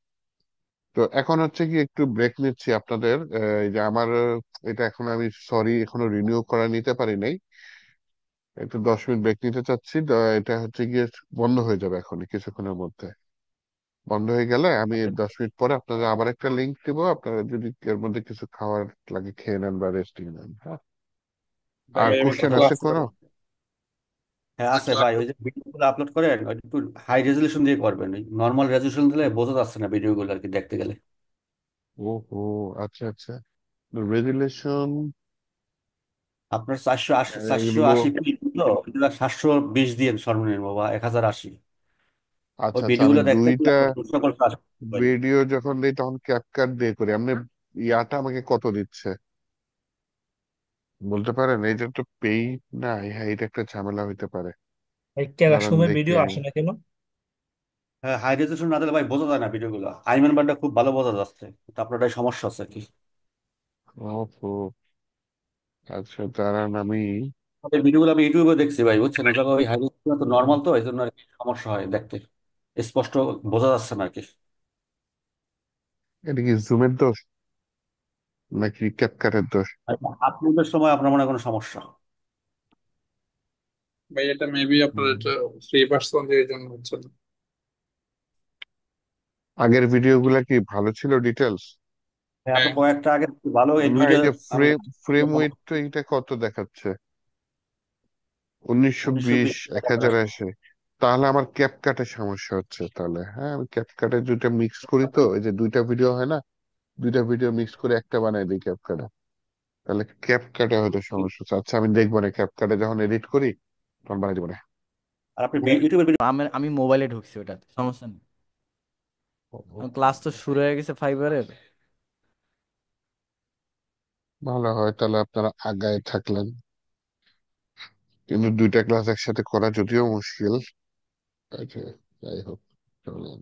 তো এখন হচ্ছে কি একটু ব্রেক নিচ্ছি আপনাদের। এই যে আমার এটা এখন আমি সরি এখনো রিনিউ করা নিতে পারি নাই। একটু 10 মিনিট ব্রেক নিতে চাচ্ছি। তো এটা হচ্ছে গিয়ে বন্ধ হয়ে যাবে এখন কিছুক্ষণের মধ্যে। বন্ধ হয়ে গেলে আমি 10 মিনিট পরে আপনাদের আবার একটা লিংক দিব, আপনারা যদি এর মধ্যে কিছু খাওয়ার লাগে খেয়ে নেন বা রেস্টিং নেন। হ্যাঁ, ভাই আর ভাই আমি একটা কোশ্চেন আছে ক্লাস কোনো? হ্যাঁ আছে ভাই, ওই যে ভিডিওগুলো আপলোড করেন ওই একটু হাই রেজলিউশন দিয়ে করবেন, ওই নর্মাল রেজলিউশন দিলে বোঝা যাচ্ছে না ভিডিওগুলো আর কি দেখতে গেলে। ওহো, আচ্ছা আচ্ছা, রেজুলেশন আপনার 480 চারশো এগুলো। আশি পিক্সেল তো, ওইগুলো 720 দিয়ে সর্বনিম্ন বা 1080। ওই আচ্ছা আচ্ছা, আমি ভিডিওগুলো দেখতে গেলে দুইটা আপনার সকল কাজ হয় না। ভিডিও যখন দিই তখন ক্যাপকাট দিয়ে করি। আপনি ইয়াটা আমাকে কত দিচ্ছে বলতে পারেন? এটা তো পেইড না, হ্যাঁ এটা একটা ঝামেলা হইতে পারে। ভাই কেন এক দাঁড়ান সময় দেখি ভিডিও আমি। আসে না কেন? হ্যাঁ, হাই রেজলিউশন না দিলে ভাই বোঝা যায় না ভিডিওগুলো। আইম্যান বারটা খুব ভালো বোঝা যাচ্ছে, তো আপনার এই সমস্যা আছে কি? ওহো, আচ্ছা দাঁড়ান আমি। এই ভিডিওগুলো আমি ইউটিউবে দেখছি ভাই, বুঝছেন, ওই জায়গায় ওই হাই রেজলিউশন তো নর্মাল, তো এই জন্য আর কি সমস্যা হয় দেখতে, স্পষ্ট বোঝা যাচ্ছে না আর কি। এটা কি জুমের দোষ নাকি ক্যাপকাটের দোষ? আপলোডের সময় আপনার মনে হয় কোনো সমস্যা। ভাই এটা মেবি আপনার হুম। এটা ফ্রি ভার্সন এর জন্য হচ্ছে না। আগের ভিডিওগুলা কি ভালো ছিল, ডিটেলস? হ্যাঁ, হ্যাঁ আপনার কয়েকটা আগে ভালো এই না, দুইটা এই যে আমি ফ্রেম উইডথ তো এটা কত দেখাচ্ছে? 1920, 1920। 1080। তাহলে আমার ক্যাপকাটে সমস্যা হচ্ছে তাহলে। হ্যাঁ, আমি ক্যাপকাটে দুইটা মিক্স করি, তো এই যে দুইটা ভিডিও হয় না, দুইটা ভিডিও মিক্স করে একটা বানাই দিই ক্যাপকাটে। তাহলে ক্যাপকাটে হয়তো সমস্যা হচ্ছে। আচ্ছা, আমি দেখবো না, ক্যাপকাটে যখন এডিট করি তখন বানাই দেবো না। আর আপনি ইউটিউবের ভিডিও আমি মোবাইলে ঢুকছি, ওটাতে সমস্যা নেই। ক্লাস তো শুরু হয়ে গেছে ফাইবারের। ভালো হয় তাহলে, আপনারা আগায় থাকলেন। কিন্তু দুইটা ক্লাস একসাথে করা যদিও মুশকিল। আচ্ছা, যাই হোক, চলুন।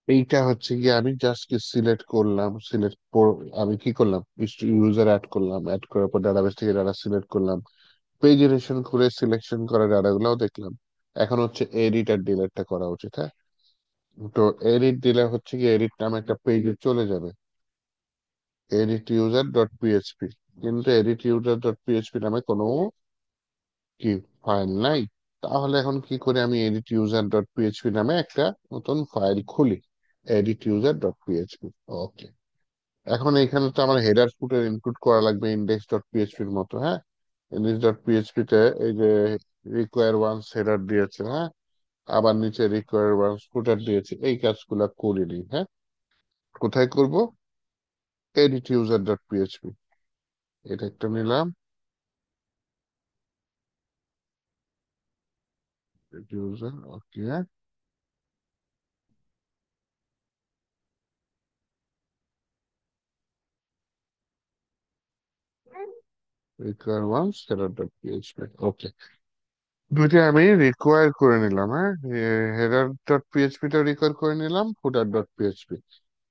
এইটা হচ্ছে গিয়ে আমি জাস্ট সিলেক্ট করলাম, আমি কি করলাম, ইউজার অ্যাড করলাম, অ্যাড করার পর ডাটাবেস থেকে ডাটা সিলেক্ট করলাম, পেজিনেশন করে সিলেকশন করা ডাটা গুলাও দেখলাম। এখন হচ্ছে এডিট আর ডিলেটটা করা উচিত। হ্যাঁ, তো এডিট দিলে হচ্ছে কি, এডিট নামে একটা পেজে চলে যাবে, এডিট ইউজার ডট পিএইচপি। কিন্তু এডিট ইউজার ডট পিএইচপি নামে কোনো কি ফাইল নাই। তাহলে এখন কি করে আমি এডিট ইউজার ডট পিএইচপি নামে একটা নতুন ফাইল খুলি, এডিট ইউজার ডট পিএইচপি। ওকে, এখন এখানে তো আমার হেডার ফুটার ইনক্লুড করা লাগবে ইন্ডেক্স ডট পিএইচপি এর মতো। হ্যাঁ, ইন্ডেক্স ডট পিএইচপি তে এই যে রিকোয়ার ওয়ান্স হেডার দিয়েছে, হ্যাঁ, আবার নিচে রিকোয়ার ওয়ান্স ফুটার দিয়েছে, এই কাজগুলা করিনি। হ্যাঁ, কোথায় করব? এডিট ইউজার ডট পিএইচপি, এটা একটা নিলাম, user. Okay, require once header dot PHP. Okay, দুইটা আমি রিকোয়ার করে নিলাম। হ্যাঁ, হেডার ডট পিএইচপি টা রিকোয়ার করে নিলাম, ফুটার ডট পিএইচপি।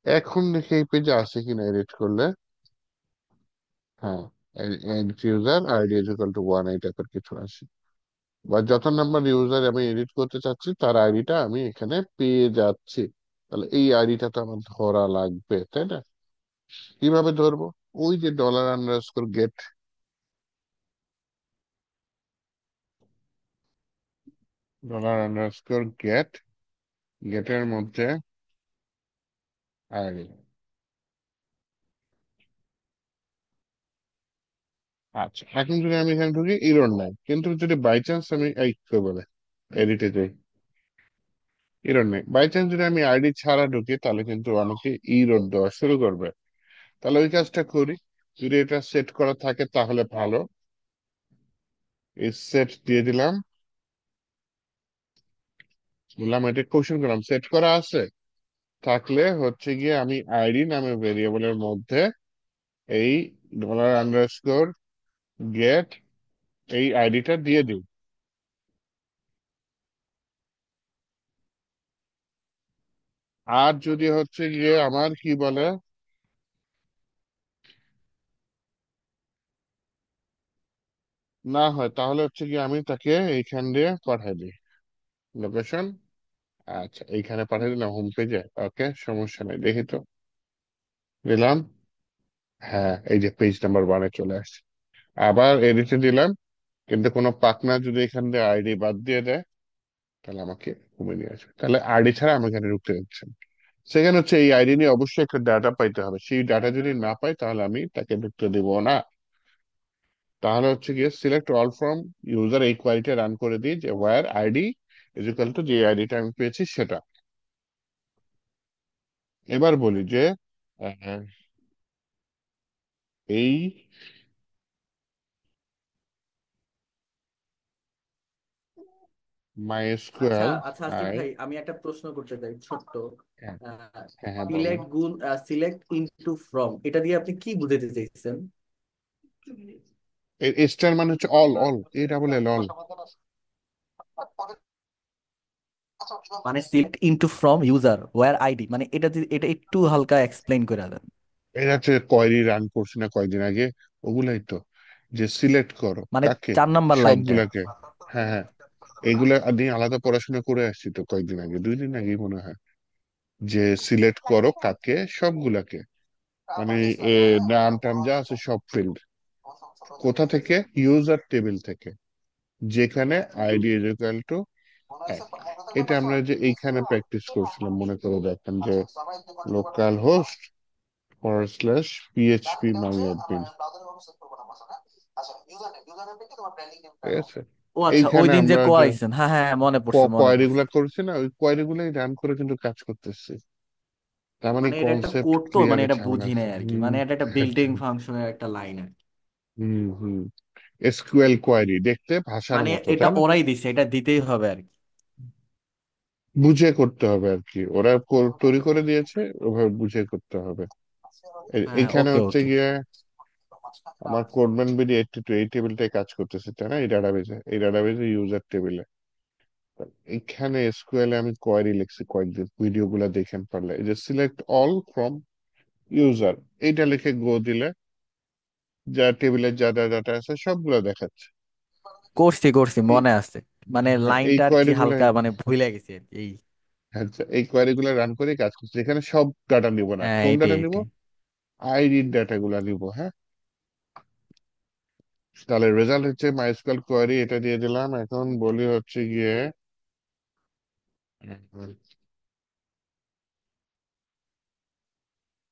এখন দেখি এই পেজে আছে কিনা এডিট করলে। হ্যাঁ, edit user ID is equal two 1, এই টাইপের কিছু আছে। বা যত নাম্বার ইউজার আমি এডিট করতে চাচ্ছি তার আইডিটা আমি এখানে পেয়ে যাচ্ছি। তাহলে এই আইডিটা তো আমার ধরা লাগবে, তাই না? কিভাবে ধরবো? ওই যে dollar underscore get, dollar underscore get, গেটের মধ্যে আইডি, আচ্ছা, এখন যদি আমি এখানে ঢুকি ইরর নাই, কিন্তু যদি বাই চান্স আমি এই কি বলে এডিটে যাই, ইরর নেই, বাই চান্স যদি আমি আইডি ছাড়া ঢুকি তাহলে কিন্তু আমাকে ইরর দেওয়া শুরু করবে। তাহলে ওই কাজটা করি, যদি এটা সেট করা থাকে তাহলে ভালো। এই সেট দিয়ে দিলাম, বললাম এটা কোশ্চেন করলাম, সেট করা আছে থাকলে হচ্ছে গিয়ে আমি আইডি নামে ভেরিয়েবলের মধ্যে এই ডলার আন্ডারস্কোর গেট এই আইডিটা দিয়ে দিই। আর যদি হচ্ছে গিয়ে আমার কি বলে না হয়, তাহলে হচ্ছে গিয়ে আমি তাকে এইখান দিয়ে পাঠাই দিই লোকেশন। আচ্ছা, এইখানে পাঠিয়ে দিলাম হোম পেজে। ওকে, সমস্যা নেই, দেখি তো, দিলাম। হ্যাঁ, এই যে পেজ নাম্বার 1-এ চলে আসছে। আবার এডিটে দিলাম, কিন্তু কোনো পার্টনার যদি এখান দিয়ে আইডি বাদ দিয়ে দেয় তাহলে আমাকে হোমে নিয়ে আসবে। তাহলে আইডি ছাড়া আমি এখানে ঢুকতে দিচ্ছেন। সেখানে হচ্ছে এই আইডি নিয়ে অবশ্যই একটা ডাটা পাইতে হবে, সেই ডাটা যদি না পাই তাহলে আমি তাকে ঢুকতে দিব না। তাহলে হচ্ছে গিয়ে সিলেক্ট অল ফ্রম ইউজার এই কোয়ারিটা রান করে দিই যে where ID is equal to যে আইডিটা আমি পেয়েছি সেটা। এবার বলি যে আহ, এই মাই আচ্ছা এসকিউএল আচ্ছা, আসিফ আই, ভাই আমি একটা প্রশ্ন করতে চাই ছোট্ট। হ্যাঁ হ্যাঁ হ্যাঁ বলেন। সিলেক্ট গুণ সিলেক্ট ইনটু ফ্রম, এটা দিয়ে আপনি কি বুঝাতে চাইছেন? স্টার মানে হচ্ছে all, all A double L, all. মানে select into from user where ID, মানে এটা এটা একটু হালকা এক্সপ্লেইন করে দেন। এটা হচ্ছে কোয়েরি রান করছি না কয়েকদিন আগে, ওগুলাই তো, যে সিলেক্ট করো মানে কাকে, 4 নাম্বার লাইনটা। সবগুলাকে। হ্যাঁ হ্যাঁ, এগুলা আমি আলাদা পড়াশোনা করে আসছি তো কয়েকদিন আগে, 2 দিন আগে মনে হয়, যে সিলেক্ট করো কাকে, সবগুলাকে, মানে এ, নাম টাম যা আছে সব ফিল্ড, কোথা থেকে, ইউজার টেবিল থেকে, যেখানে আইডি ইজ ইকুয়াল টু 1। এটা আমরা যে এইখানে প্র্যাকটিস করছিলাম মনে করে দেখেন, যে লোকাল হোস্ট /PHP মাই অ্যাডমিন, ঠিক আছে। ও আচ্ছা, ওই এইখানে দিন যে আমরা যে কোয়াইছেন, হ্যাঁ হ্যাঁ মনে পড়ছে মনে কোয়ারি পড়ছে। গুলা করছি না, ওই কোয়ারি গুলাই রান করে কিন্তু কাজ করতেছি। তার মানে মানে এটা একটা কনসেপ্ট কোড তো, মানে ক্লিয়ার, এটা ঝামেলা বুঝি নাই আছে। আর কি, হম মানে এটা একটা বিল্ডিং ফাংশনের একটা লাইন আর কি। হম হম এসকিউএল কোয়ারি দেখতে ভাষার মানে মতো, এটা তাই না? ওরাই দিছে, এটা দিতেই হবে আর কি। বুঝে করতে হবে আর কি, ওরা তৈরি করে দিয়েছে, ওভাবে বুঝে করতে হবে। হ্যাঁ, এইখানে ওকে হচ্ছে ওকে। গিয়ে আমার কোডম্যান বিডি 82 এই টেবিলটাই কাজ করতেছে, তাই না? এই ডাটাবেজে ইউজার টেবিলে। এইখানে এসকিউএল আমি কোয়েরি লিখছি কয়েকদিন, ভিডিও গুলা দেখেন পারলে, এই যে সিলেক্ট অল ফ্রম ইউজার, এইটা লিখে গো দিলে যা টেবিলের যা ডাটা আছে সবগুলো দেখাচ্ছে। করছি করছি এই মনে আছে, মানে এই লাইনটা আর কি কোয়েরি গুলো, হালকা মানে ভুলে গেছি আর কি এই। আচ্ছা, এই কোয়েরি গুলো রান করে কাজ করছে, এখানে সব ডাটা নিব না, হ্যাঁ কোন এইটাই ডাটা নিব, এইটাই। আইডির ডাটা গুলা নিব। হ্যাঁ, তাহলে রেজাল্ট হচ্ছে মাইস্কুয়েল কোয়েরি, এটা দিয়ে দিলাম। এখন বলি হচ্ছে গিয়ে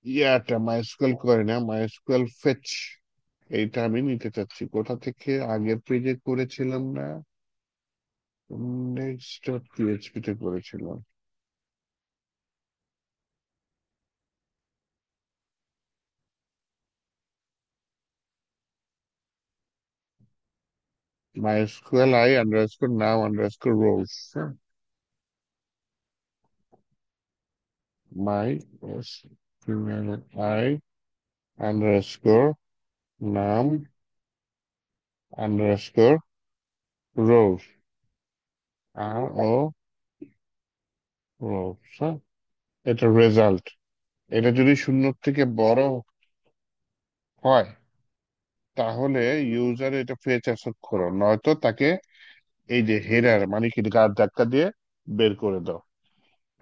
ইয়াটা মাইস্কুয়েল কোয়েরি না, মাইস্কুয়েল ফেচ, এইটা আমি নিতে চাচ্ছি কোথা থেকে, আগের পেজে করেছিলাম না, index.php তে করেছিলাম। MySQL I underscore now underscore roles, হ্যাঁ? MySQL I underscore নাম underscore rows, rows, হ্যাঁ? এটা রেজাল্ট, এটা যদি শূন্যর থেকে বড় হয় তাহলে ইউজার এটা ফেচ অ্যাকসেপ্ট করো, নয়তো তাকে এই যে হেডার মানে কি গার ধাক্কা দিয়ে বের করে দাও।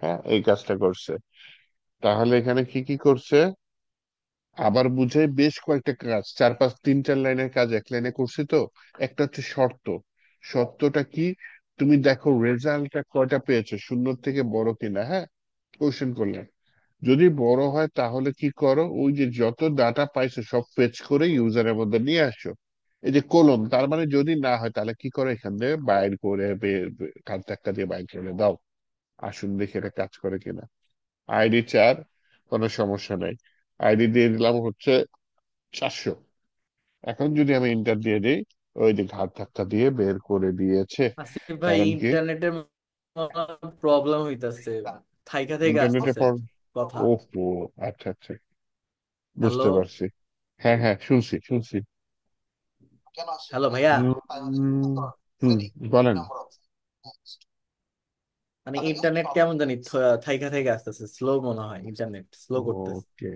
হ্যাঁ, এই কাজটা করছে। তাহলে এখানে কি কি করছে আবার বুঝে, বেশ কয়েকটা কাজ, 4-5 3-4 লাইনের কাজ এক লাইনে করছি তো। একটা হচ্ছে শর্ত, শর্তটা কি, তুমি দেখো রেজাল্টটা কয়টা পেয়েছো, শূন্যর থেকে বড় কিনা। হ্যাঁ, কোশ্চেন করলে যদি বড় হয় তাহলে কি করো, ওই যে যত ডাটা পাইছো সব ফেচ করে ইউজারের মধ্যে নিয়ে আসো। এই যে কোলন, তার মানে যদি না হয় তাহলে কি করে, এখান থেকে বাইর করে কাল ধাক্কা দিয়ে বাইর করে দাও। আসুন দেখি এটা কাজ করে কিনা। আইডি 4, কোনো সমস্যা নাই। আইডি দিয়ে দিলাম হচ্ছে 400। এখন যদি আমি ইন্টার দিয়ে দিই, ওই যে ঘাট ধাক্কা দিয়ে বের করে দিয়েছে। আসিফ ভাই কারণ কি, ইন্টারনেটের প্রবলেম হইতাছে, থাইকা থেকে ইন্টারনেটে আসতেছে পর, কথা। ওহো, আচ্ছা আচ্ছা, হ্যালো, বুঝতে পারছি। হ্যাঁ হ্যাঁ, শুনছি শুনছি। হ্যালো ভাইয়া। উম, হুম, বলেন। মানে ইন্টারনেট কেমন জানি থাইকা থেকে আসতেছে, স্লো মনে হয়, ইন্টারনেট স্লো করতেছে। ওকে,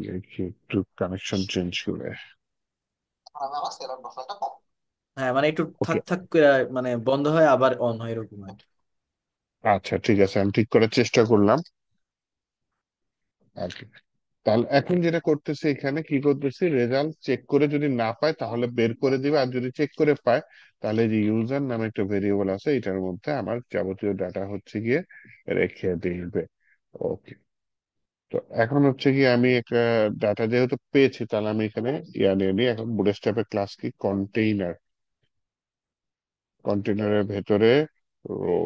দেখি একটু কানেকশন চেঞ্জ করে। হ্যাঁ মানে একটু ওকে, থাক থাক করে মানে বন্ধ হয় আবার অন হয়, এরকম হয়। আচ্ছা ঠিক আছে, আমি ঠিক করার চেষ্টা করলাম আর কি। তাহলে এখন যেটা করতেছি, এখানে কি করতেছি, রেজাল্ট চেক করে যদি না পায় তাহলে বের করে দিবে, আর যদি চেক করে পায় তাহলে যে ইউজার নামে একটা ভেরিয়েবল আছে, এটার মধ্যে আমার যাবতীয় ডাটা হচ্ছে গিয়ে রেখে দিবে। ওকে। তো এখন হচ্ছে গিয়ে আমি একটা ডাটা যেহেতু পেয়েছি, তাহলে আমি এখানে ইয়া নিয়ে নিই। এখন বুটস্ট্র্যাপের ক্লাস কি, কন্টেইনার। কন্টেইনারের ভেতরে রো,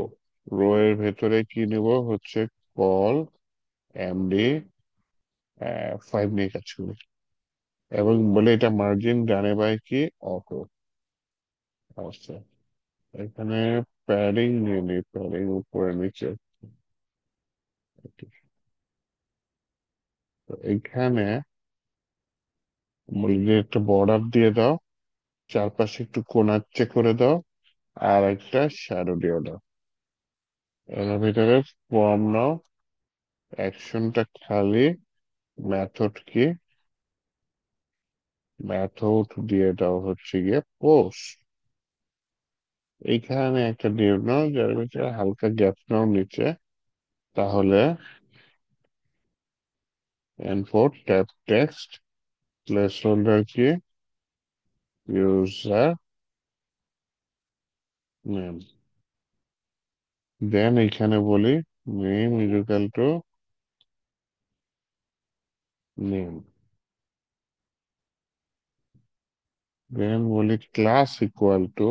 রো এর ভেতরে কি নিব হচ্ছে কল এমডি 5 নিয়ে কাজ করি, এবং বলে এটা মার্জিন ডানে বাই কি অটো। আচ্ছা, এখানে প্যাডিং নিয়ে নিই, প্যাডিং উপরে নিচে। তো এখানে বলি যে একটা বর্ডার দিয়ে দাও, চারপাশে একটু কোণাচ্ছে করে দাও, আর একটা শ্যাডো দিয়ে দাও। এর ভিতরে ফর্ম নাও, অ্যাকশনটা খালি, মেথড কি, মেথড দিয়ে দাও হচ্ছে গিয়ে পোস্ট। এইখানে একটা ডিভ নাও, যার ভিতরে হালকা গ্যাপ নাও নিচে, তাহলে এনফোর্ট ট্যাব টেক্সট প্লেস হোল্ডার কি ইউজার নেম, দেন এখানে বলি নেম ইকুয়াল টু নেম, দেন বলি class equal to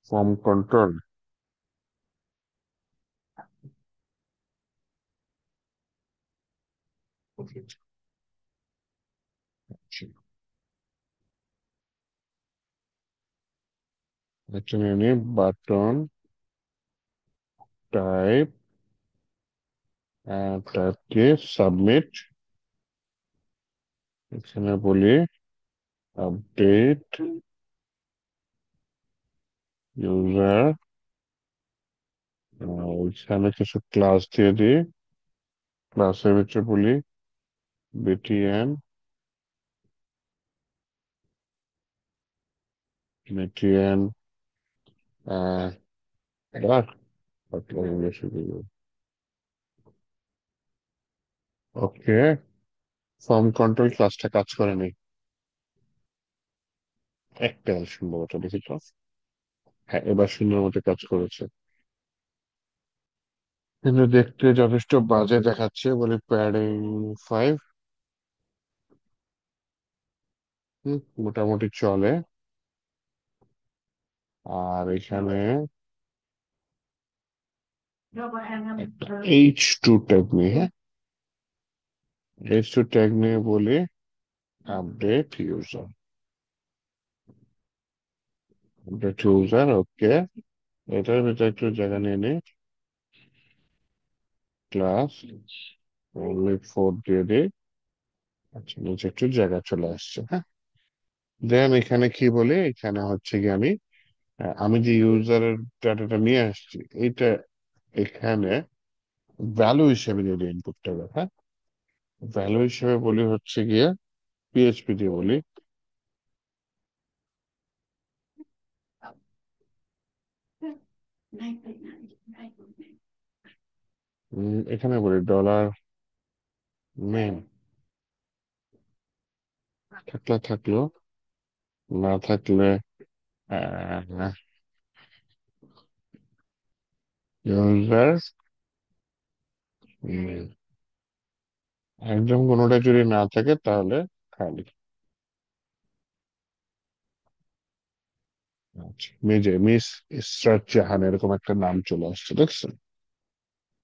form control. এখানে বাটন টাইপ, টাইপকে সাবমিট, এখানে বলি আপডেট ইউজার, ওইখানে কিছু ক্লাস দিয়ে দিই, ক্লাসের ভিতরে বলি বিটিএন, বিটিএন ওকে। ফর্ম কন্ট্রোল ক্লাসটা কাজ করেনি একটা, সম্ভবত দেখি তো। হ্যাঁ, এবার সুন্দর মতো কাজ করেছে, কিন্তু দেখতে যথেষ্ট বাজে দেখাচ্ছে। বলি প্যাডিং 5, মোটামুটি চলে। আর এখানে H2 ট্যাগ নিয়ে, হ্যাঁ, H2 ট্যাগ নিয়ে বলি আপডেট ইউজার, আপডেট ইউজার। ওকে, এটার ভিতরে একটু জায়গা নিয়ে নিই, ক্লাস only 4 দিয়ে দিই। আচ্ছা, নিচে একটু জায়গা চলে আসছে, হ্যাঁ। দেন এখানে কি বলি, এখানে হচ্ছে কি আমি যে ইউজারের ডাটাটা নিয়ে আসছি, এইটা এখানে ভ্যালু হিসেবে দিয়ে দিই ইনপুটটা, হ্যাঁ। ভ্যালু হিসেবে বলি হচ্ছে গিয়ে পিএইচপি দিয়ে বলি এখানে বলি ডলার নেম, থাকলে থাকলো, না থাকলে ইউজার একদম কোনোটা যদি না থাকে তাহলে খালি। আচ্ছা, মিস ইসরাত জাহান এরকম একটা নাম চলে আসছে, দেখছেন?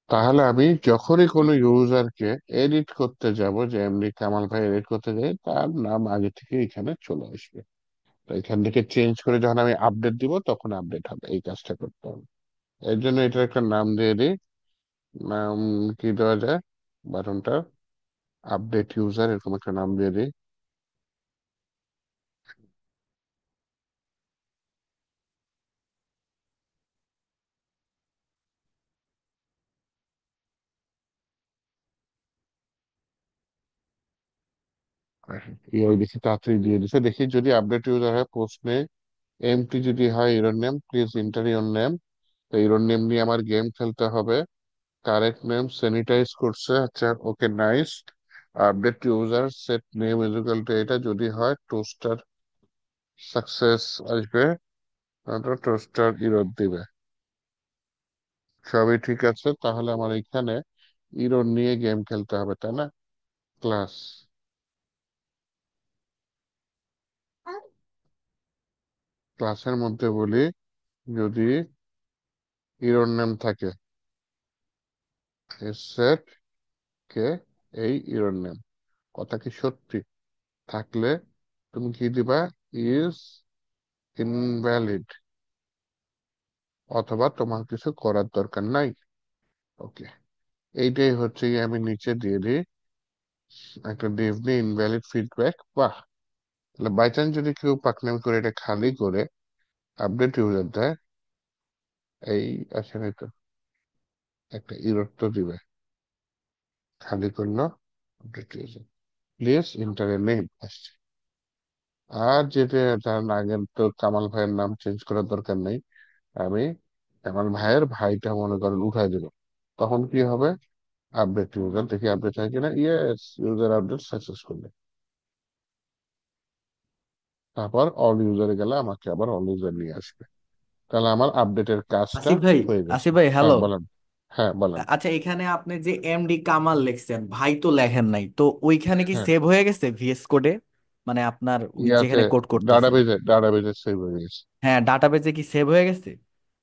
তাহলে আমি যখনই কোনো ইউজারকে এডিট করতে যাব, যে এমনি কামাল ভাই এডিট করতে যাই, তার নাম আগে থেকে এখানে চলে আসবে। তো এখান থেকে চেঞ্জ করে যখন আমি আপডেট দিব তখন আপডেট হবে, এই কাজটা করতে হবে। এর জন্য এটার একটা নাম দিয়ে দিই। নাম কি দেওয়া যায় বাটনটা? আপডেট ইউজার এরকম একটা নাম দিয়ে দিই। ওই দেখি তাড়াতাড়ি দিয়ে দিছে, দেখি যদি আপডেট ইউজার হয় প্রশ্নে এমটি যদি হয় your name, please enter your name. তো ইউর নেম নিয়ে আমার গেম খেলতে হবে। কারেক্ট নেম স্যানিটাইজ করছে, আচ্ছা okay nice. Update user set name equal to, এটা যদি হয় টোস্টার সাকসেস আসবে, টোস্টার ইরোর দিবে। সবই ঠিক আছে, তাহলে আমার এখানে ইরোর নিয়ে গেম খেলতে হবে, তাই না? ক্লাস, ক্লাসের মধ্যে বলি যদি ইরোর নেম থাকে, সেট কে এই ইরোর নেম, কথা কি সত্যি? থাকলে তুমি কি দিবা? ইজ ইনভ্যালিড, অথবা তোমার কিছু করার দরকার নাই। ওকে, এইটাই হচ্ছে গিয়ে আমি নিচে দিয়ে দিই একটা ডিভলি ইনভ্যালিড ফিডব্যাক। বাহ, তাহলে বাই চান্স যদি কেউ পাকনামি করে এটা খালি করে আপডেট ইউজার দেয়, এই আসলে তো একটা ইরর তো দিবে। খালি করলো update user, please inter a name আসছে। আর যেটা ধরেন আগের তো কামাল ভাইয়ের নাম চেঞ্জ করার দরকার নেই, আমি কামাল ভাইয়ের ভাইটা মনে করেন উঠাই দিল, তখন কি হবে? আপডেট ইউজার, দেখি আপডেট হয় কিনা, ইয়েস ইউজার আপডেট সাকসেসফুলি। তারপর অল ইউজারে গেলে আমাকে আবার অল ইউজার নিয়ে আসবে। তাহলে আমার আপডেটের কাজটা আসিফ ভাই, হয়ে গেছে। আসিফ ভাই হ্যাঁ হ্যালো। বলেন। হ্যাঁ বলেন। আচ্ছা, এখানে আপনি যে এমডি কামাল লিখছেন, ভাই তো লেখেন নাই, তো ওইখানে কি হ্যাঁ, সেভ হয়ে গেছে ভিএস কোডে? মানে আপনার ওই ইয়াতে যেখানে কোড করতেছেন। ডাটাবেজে সেভ হয়ে গেছে। হ্যাঁ, ডাটাবেজে কি সেভ হয়ে গেছে?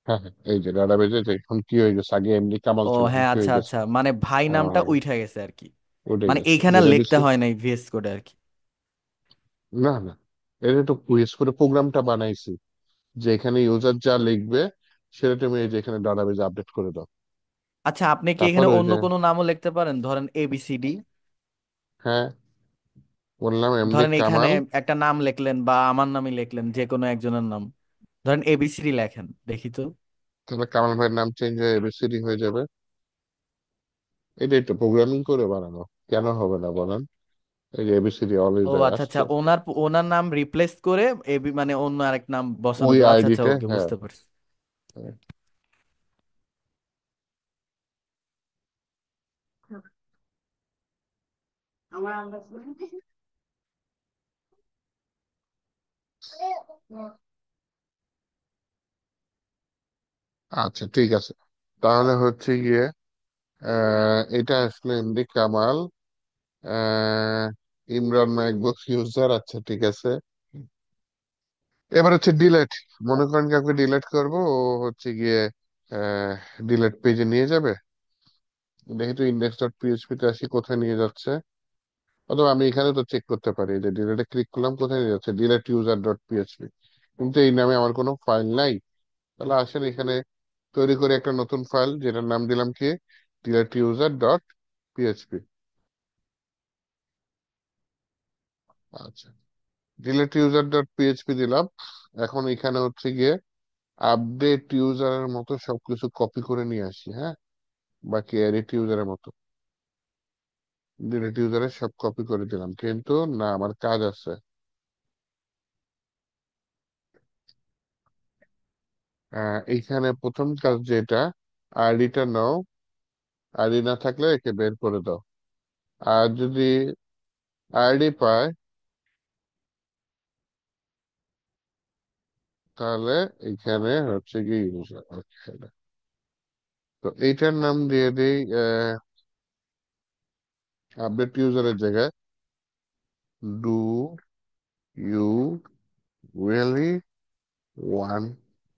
হ্যাঁ হ্যাঁ, এই যে ডাটাবেজে এখন কি হয়ে গেছে, আগে এমনি কামাল ও ছিল, এখন হ্যাঁ, কি আচ্ছা হয়ে গেছে? আচ্ছা, মানে ভাই নামটা আহ, উঠে গেছে আর কি। উঠে মানে গেছে এইখানে আর যেটা লিখতে দিচ্ছি। হয় নাই ভিএস কোডে আর কি। না না, এটা তো কুইজ করে প্রোগ্রামটা বানাইছি, যে এখানে ইউজার যা লিখবে সেটা তুমি এই যে এখানে ডাটাবেজে আপডেট করে দাও। আচ্ছা, আপনি কি তারপর এখানে ওই অন্য যে, কোনো নামও লিখতে পারেন, ধরেন এবিসিডি। হ্যাঁ বললাম এমডি ধরেন এখানে কামাল। একটা নাম লিখলেন বা আমার নামই লিখলেন, যে কোনো একজনের নাম, ধরেন এবিসিডি লেখেন, দেখি তো। তাহলে কামাল ভাইয়ের নাম চেঞ্জ হয়ে এবিসিডি হয়ে যাবে। এটাই তো প্রোগ্রামিং করে বানানো, কেন হবে না বলেন? এই যে এবিসিডি অল ও ইউজার আচ্ছা আচ্ছা, আসছে, ওনার ওনার নাম রিপ্লেস করে এবি মানে অন্য আরেক নাম বসানো ওই যাবে। আচ্ছা আচ্ছা, আইডিতে। ওকে, হ্যাঁ বুঝতে পারছি। হ্যাঁ। আচ্ছা ঠিক আছে, তাহলে হচ্ছে গিয়ে এটা আসলে এমডি কামাল, আহ, ইমরান ম্যাকবুক ইউজার, আচ্ছা ঠিক আছে। এবার হচ্ছে ডিলেট, মনে করেন কাউকে ডিলেট করব, ও হচ্ছে গিয়ে ডিলেট পেজে নিয়ে যাবে। দেখি তো ইন্ডেক্স ডট পিএইচপি তে আসি, কোথায় নিয়ে যাচ্ছে। অথবা আমি এখানে তো চেক করতে পারি, যে ডিলেটে ক্লিক করলাম, কোথায় নিয়ে যাচ্ছে, ডিলেট ইউজার ডট পিএইচপি। কিন্তু এই নামে আমার কোনো ফাইল নাই। তাহলে আসেন এখানে তৈরি করে একটা নতুন ফাইল, যেটার নাম দিলাম কি, ডিলেট ইউজার ডট পিএইচপি। আচ্ছা, ডিলেট ইউজার ডট পিএইচপি দিলাম। এখন এখানে হচ্ছে গিয়ে আপডেট ইউজারের মতো সবকিছু কপি করে নিয়ে আসি, হ্যাঁ, বাকি এডিট ইউজারের মতো ডিলেট ইউজারের সব কপি করে দিলাম, কিন্তু না, আমার কাজ আছে। এইখানে প্রথম কাজ যেটা, আইডিটা নাও, আইডি না থাকলে একে বের করে দাও। আর যদি আইডি পায় তাহলে এখানে হচ্ছে কি ইউজার। তো এইটার নাম দিয়ে দিই আপডেট ইউজারের জায়গায় do you really want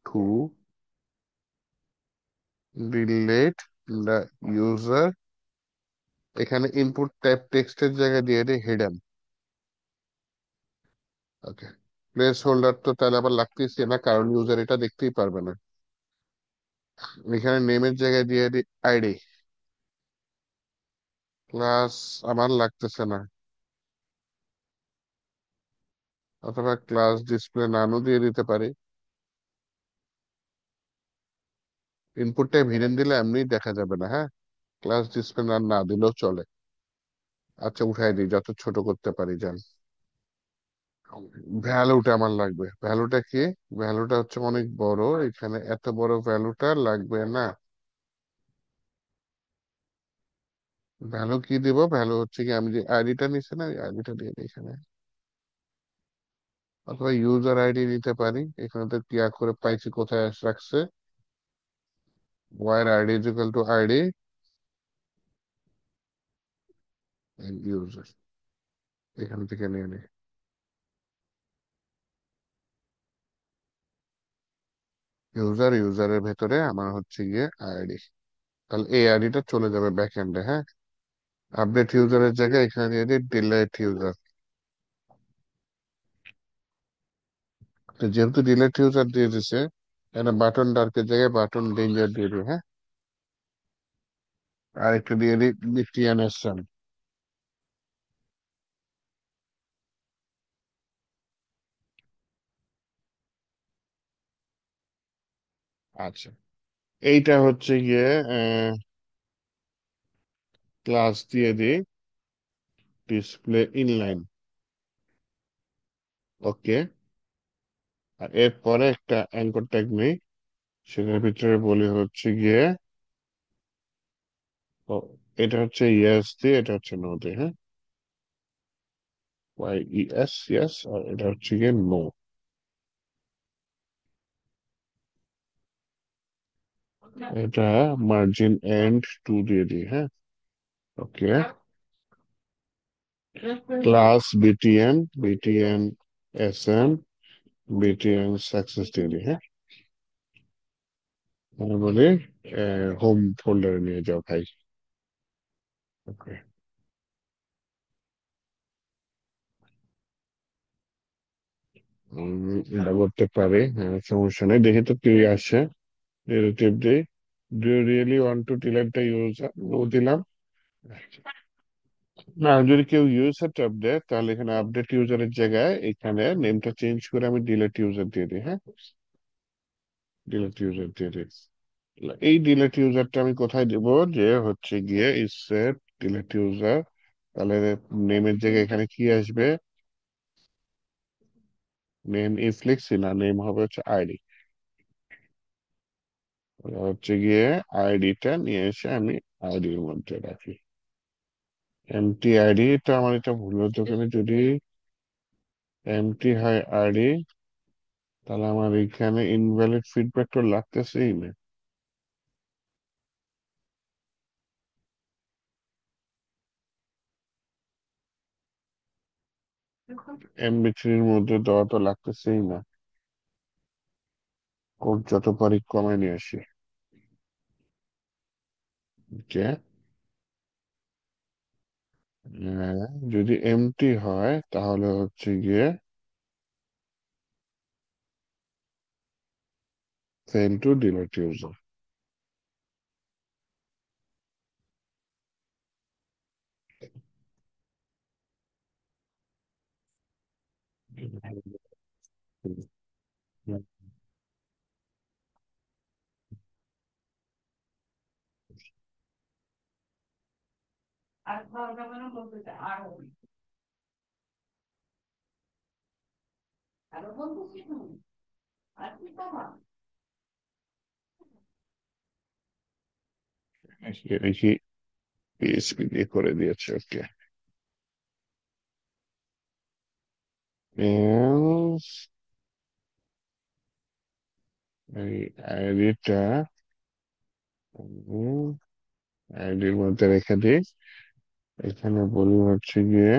to delete the user, এখানে ইনপুট টাইপ টেক্সটের জায়গায় দিয়ে দিই হিডেন। ওকে, প্লেস হোল্ডার তো তাহলে আবার লাগতেছে না, কারণ ইউজার এটা দেখতেই পারবে না। এখানে নেমের জায়গায় দিয়ে দিই আইডি। ক্লাস আমার লাগতেছে না, অথবা ক্লাস ডিসপ্লে নানও দিয়ে দিতে পারি। ইনপুট টাইপ হিডেন দিলে এমনি দেখা যাবে না, হ্যাঁ। ক্লাস ডিসপ্লে নান না দিলেও চলে। আচ্ছা, উঠাই দিই, যত ছোট করতে পারি যান। ভ্যালুটা আমার লাগবে, ভ্যালুটা কি? ভ্যালুটা হচ্ছে অনেক বড়, এখানে এত বড় ভ্যালুটা লাগবে না। ভ্যালু কি দিব? ভ্যালু হচ্ছে কি, আমি যে আইডিটা নিচ্ছি না, আইডিটা দিয়ে দিই এখানে। অথবা ইউজার আইডি নিতে পারি, এখানে তো কি করে পাইছি, কোথায় রাখছে, where ID is equal to ID user, এখান থেকে নিয়ে নিই। ইউজারের ভেতরে আমার হচ্ছে গিয়ে আইডি, তাহলে এই আইডিটা চলে যাবে ব্যাক এন্ডে, হ্যাঁ। আপডেট ইউজারের জায়গায় এখানে দিয়ে দিই ডিলেট ইউজার। তো যেহেতু ডিলেট ইউজার দিয়ে দিছে, এখানে বাটন ডার্কের জায়গায় বাটন ডেঞ্জার দিয়ে দিই, হ্যাঁ। আর একটু দিয়ে দিই বিটিএনএসএন। আচ্ছা, এইটা হচ্ছে গিয়ে ক্লাস দিয়ে দিই ডিসপ্লে ইনলাইন। ওকে, আর এরপরে একটা অ্যাঙ্কর ট্যাগ নেই, সেটার ভিতরে বলি হচ্ছে গিয়ে, ও, এটা হচ্ছে ইয়েস দিয়ে, এটা হচ্ছে নো দিয়ে, হ্যাঁ। ওয়াই ই এস ইয়েস, আর এটা হচ্ছে গিয়ে নো। এটা মার্জিন এন্ড টু দিয়ে দিই, হ্যাঁ। Okay, class BTN S M BTN success দিয়ে দিই, হ্যাঁ। আমি বলি হোম ফোল্ডারে নিয়ে যাও ভাই। ওকে, এটা করতে পারে, হ্যাঁ, সমস্যা নেই, দেখি তো কি আসে। রিলেটিভ দিই, do you really want to delete the user, no দিলাম। না, যদি কেউ ইউজার ট্যাব দেয়, তাহলে এখানে আপডেট ইউজারের জায়গায় এখানে নেমটা চেঞ্জ করে আমি ডিলেট ইউজার দিয়ে দিই, হ্যাঁ। ডিলেট ইউজার দিয়ে দিই। এই ডিলেট ইউজারটা আমি কোথায় দিব? যে হচ্ছে গিয়ে ইসেট ডিলেট ইউজার, তাহলে নেমের জায়গায় এখানে কি আসবে? নেম ইফ লিখছি না, নেম হবে হচ্ছে আইডি। হচ্ছে গিয়ে আইডিটা নিয়ে এসে আমি আইডির মধ্যে রাখি। এমটি আইডি, তো আমার এটা ভুল হতো কেন, যদি এমটি হয় আইডি, তাহলে আমার এখানে ইনভ্যালিড ফিডব্যাক তো লাগতেছেই না। এমবি থ্রির মধ্যে দেওয়া তো লাগতেছেই না, কোড যত পারি কমায় নিয়ে আসি। ওকে, যদি এমটি হয় তাহলে হচ্ছে গিয়ে ফেল টু ডিলেট ইউজার। দেখি পিএইচপি দিয়ে করে দিয়েছে, ওকে। এই আইডিটা আইডির মধ্যে রেখে দিই, এখানে বলি হচ্ছে গিয়ে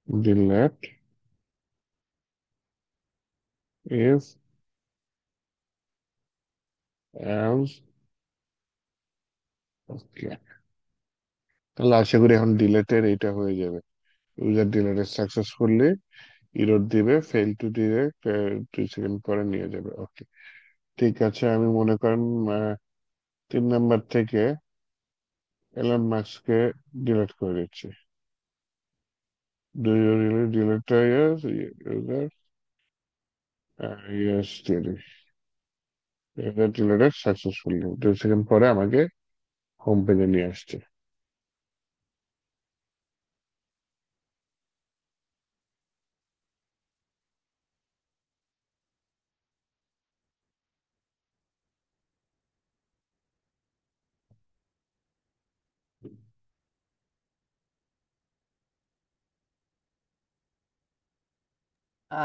delete if else, ওকে। তাহলে আশা করি এখন ডিলেটের এটা হয়ে যাবে। ইউজার ডিলেটেড সাকসেসফুলি, ইরর দিবে, ফেল টু ডিরেক্ট, 2 সেকেন্ড পরে নিয়ে যাবে। ওকে, ঠিক আছে। আমি মনে করেন 3 নাম্বার থেকে এলন মাস্ককে ডিলিট করে দিচ্ছি। Do you really delete user? Yes, user deleted successfully, 2 second পরে আমাকে হোম পেজে নিয়ে আসছে।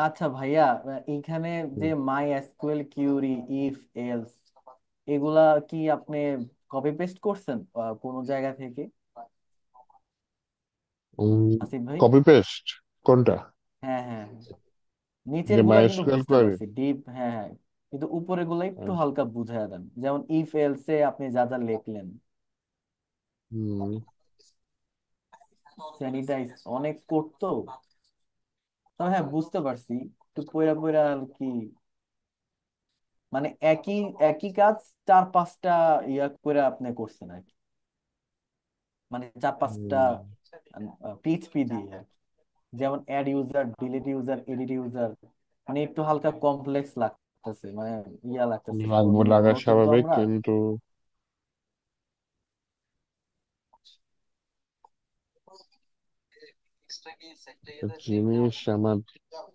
আচ্ছা ভাইয়া, এইখানে যে মাই এসকিউএল কিউরি, ইফ এলস, এগুলা কি আপনি কপি পেস্ট করছেন কোনো জায়গা থেকে, আসিফ ভাই? কপি পেস্ট কোনটা? হ্যাঁ হ্যাঁ হ্যাঁ। নিচের যে গুলা কিন্তু মাইস্কুয়েল বুঝতে কোয়েরি? পারছি, ডিপ, হ্যাঁ হ্যাঁ, কিন্তু উপরের গুলা একটু হালকা বুঝায় দেন, যেমন ইফ এলসে আপনি যা যা লিখলেন। স্যানিটাইজ অনেক করতো, তবে হ্যাঁ বুঝতে পারছি, একটু পয়রা পয়রা আর কি, মানে একই একই কাজ 4-5টা করে আপনি করছেন আর কি, মানে 4-5টা পিএইচপি দিয়ে আর কি। যেমন add user, delete user, edit user, মানে একটু হালকা কমপ্লেক্স লাগতেছে, মানে লাগতেছে লাগবো, মানে লাগা নতুন তো স্বাভাবিক, আমরা। কিন্তু একটা জিনিস আমার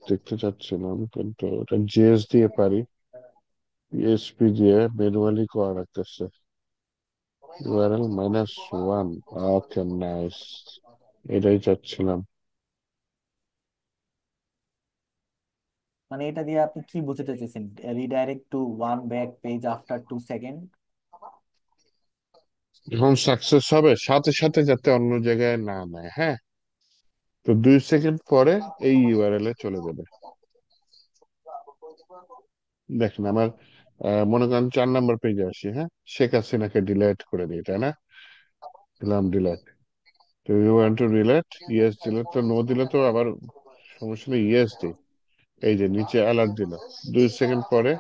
দেখতে চাচ্ছিলাম, কিন্তু এটা জেএস দিয়ে পারি, পিএসপি দিয়ে ম্যানুয়ালি করা রাখতেছে। ইউআরএল -1, ওকে, নাইস, এটাই চাচ্ছিলাম। মানে এটা দিয়ে আপনি কি বুঝতে চাইছেন, redirect to one back page after 2 second? যখন সাকসেস হবে সাথে সাথে যাতে অন্য জায়গায় না নেয়, হ্যাঁ। তো 2 সেকেন্ড পরে এই ইউআরএল এ চলে যাবে। দেখেন আমার মনে করেন 4 নাম্বার পেজে আসি, হ্যাঁ, শেখ হাসিনাকে ডিলেট করে দিই, তাই না? দিলাম ডিলেট। তো you want to delete, yes দিলে তো, নো দিলে তো আবার সমস্যা নেই, ইয়েস দিই। এই যে নিচে অ্যালার্ট দিল, 2 সেকেন্ড পরে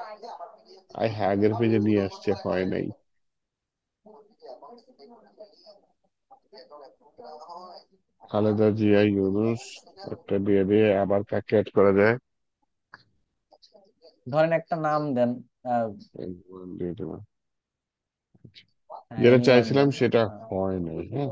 আগের পেজে নিয়ে আসছে, হয় নাই। খালেদা জিয়া ইউনুস একটা দিয়ে দিয়ে আবার কাকে add করা যায়? ধরেন একটা নাম দেন। আহ, Anyone দিয়ে দিলাম। হ্যাঁ, যেটা এনিওয়ান চাইছিলাম দেন। সেটা আহ, হয় নাই, হ্যাঁ।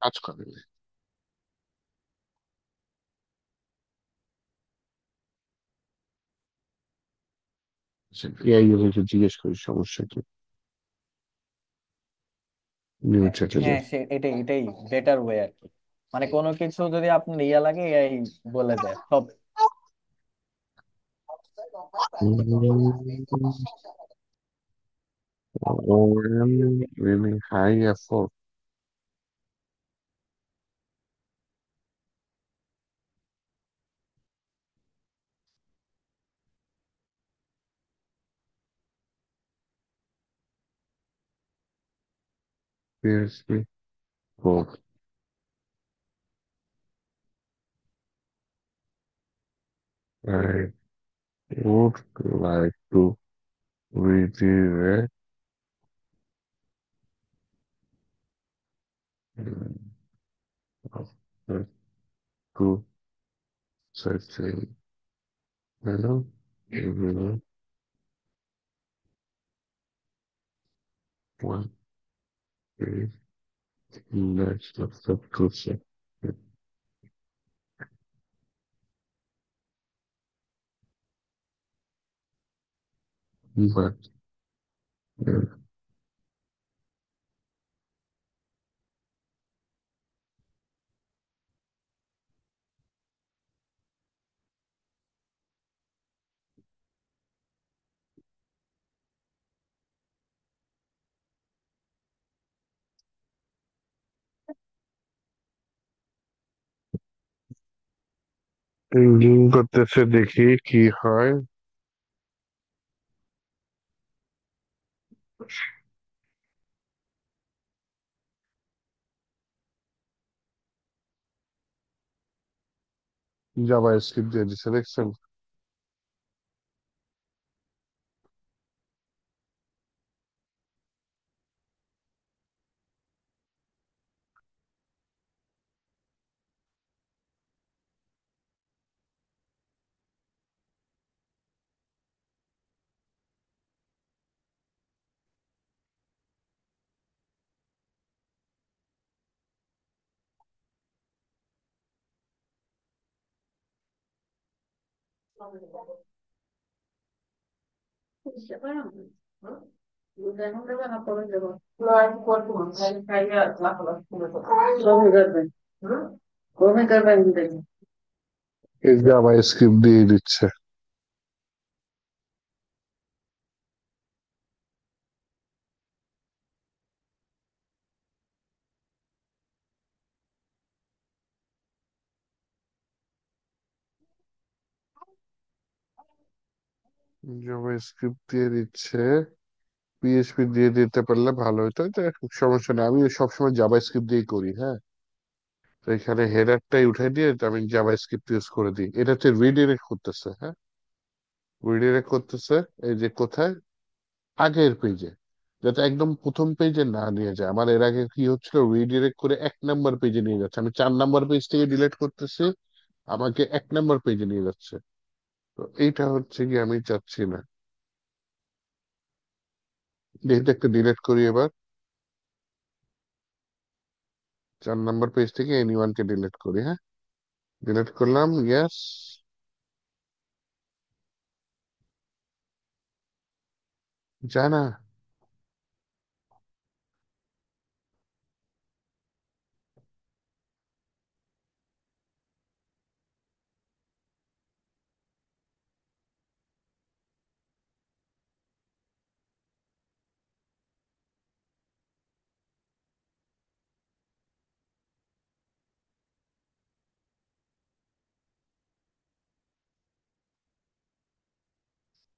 কাজ করে নাই। এআই এর জিজ্ঞেস করি সমস্যা কি, নিউ হ্যাঁ চ্যাটে হ্যাঁ, যাই। এটাই এটাই বেটার ওয়ে আর কি। মানে কোনো কিছু যদি আপনার লাগে, এই বলে দেয় সব। Really high effort. PHP code. I would like to redirect after 2 seconds. Hello? Everyone. One, three, next after 2 seconds. But engine করতেছে, দেখি কি হয়। জাভা স্ক্রিপ্ট দিয়ে দিচ্ছে, দেখছেন? এই জাভা স্ক্রিপ্ট দিয়ে দিচ্ছে। জাভা স্ক্রিপ্ট দিয়ে দিচ্ছে। পিএইচপি দিয়ে দিতে পারলে ভালো হতো, তো সমস্যা নেই, আমি সবসময় জাভা স্ক্রিপ্ট দিয়েই করি। হ্যাঁ, তো এখানে হেডারটাই উঠাই দিয়ে তো আমি জাভা স্ক্রিপ্ট ইউজ করে দিই। এটা হচ্ছে রিডিরেক্ট করতেছে। হ্যাঁ, রিডিরেক্ট করতেছে। এই যে কোথায়, আগের পেজে, যাতে একদম প্রথম পেজে না নিয়ে যায়। আমার এর আগে কি হচ্ছিল, রিডিরেক্ট করে 1 নাম্বার পেজে নিয়ে যাচ্ছে, আমি 4 নাম্বার পেজ থেকে ডিলিট করতেছি, আমাকে 1 নাম্বার পেজে নিয়ে যাচ্ছে। তো এইটা হচ্ছে কি আমি চাচ্ছি না। যেহেতু একটা ডিলিট করি এবার, 4 নাম্বার পেজ থেকে এনিওয়ান কে ডিলিট করি। হ্যাঁ, ডিলিট করলাম, ইয়েস। যায় না।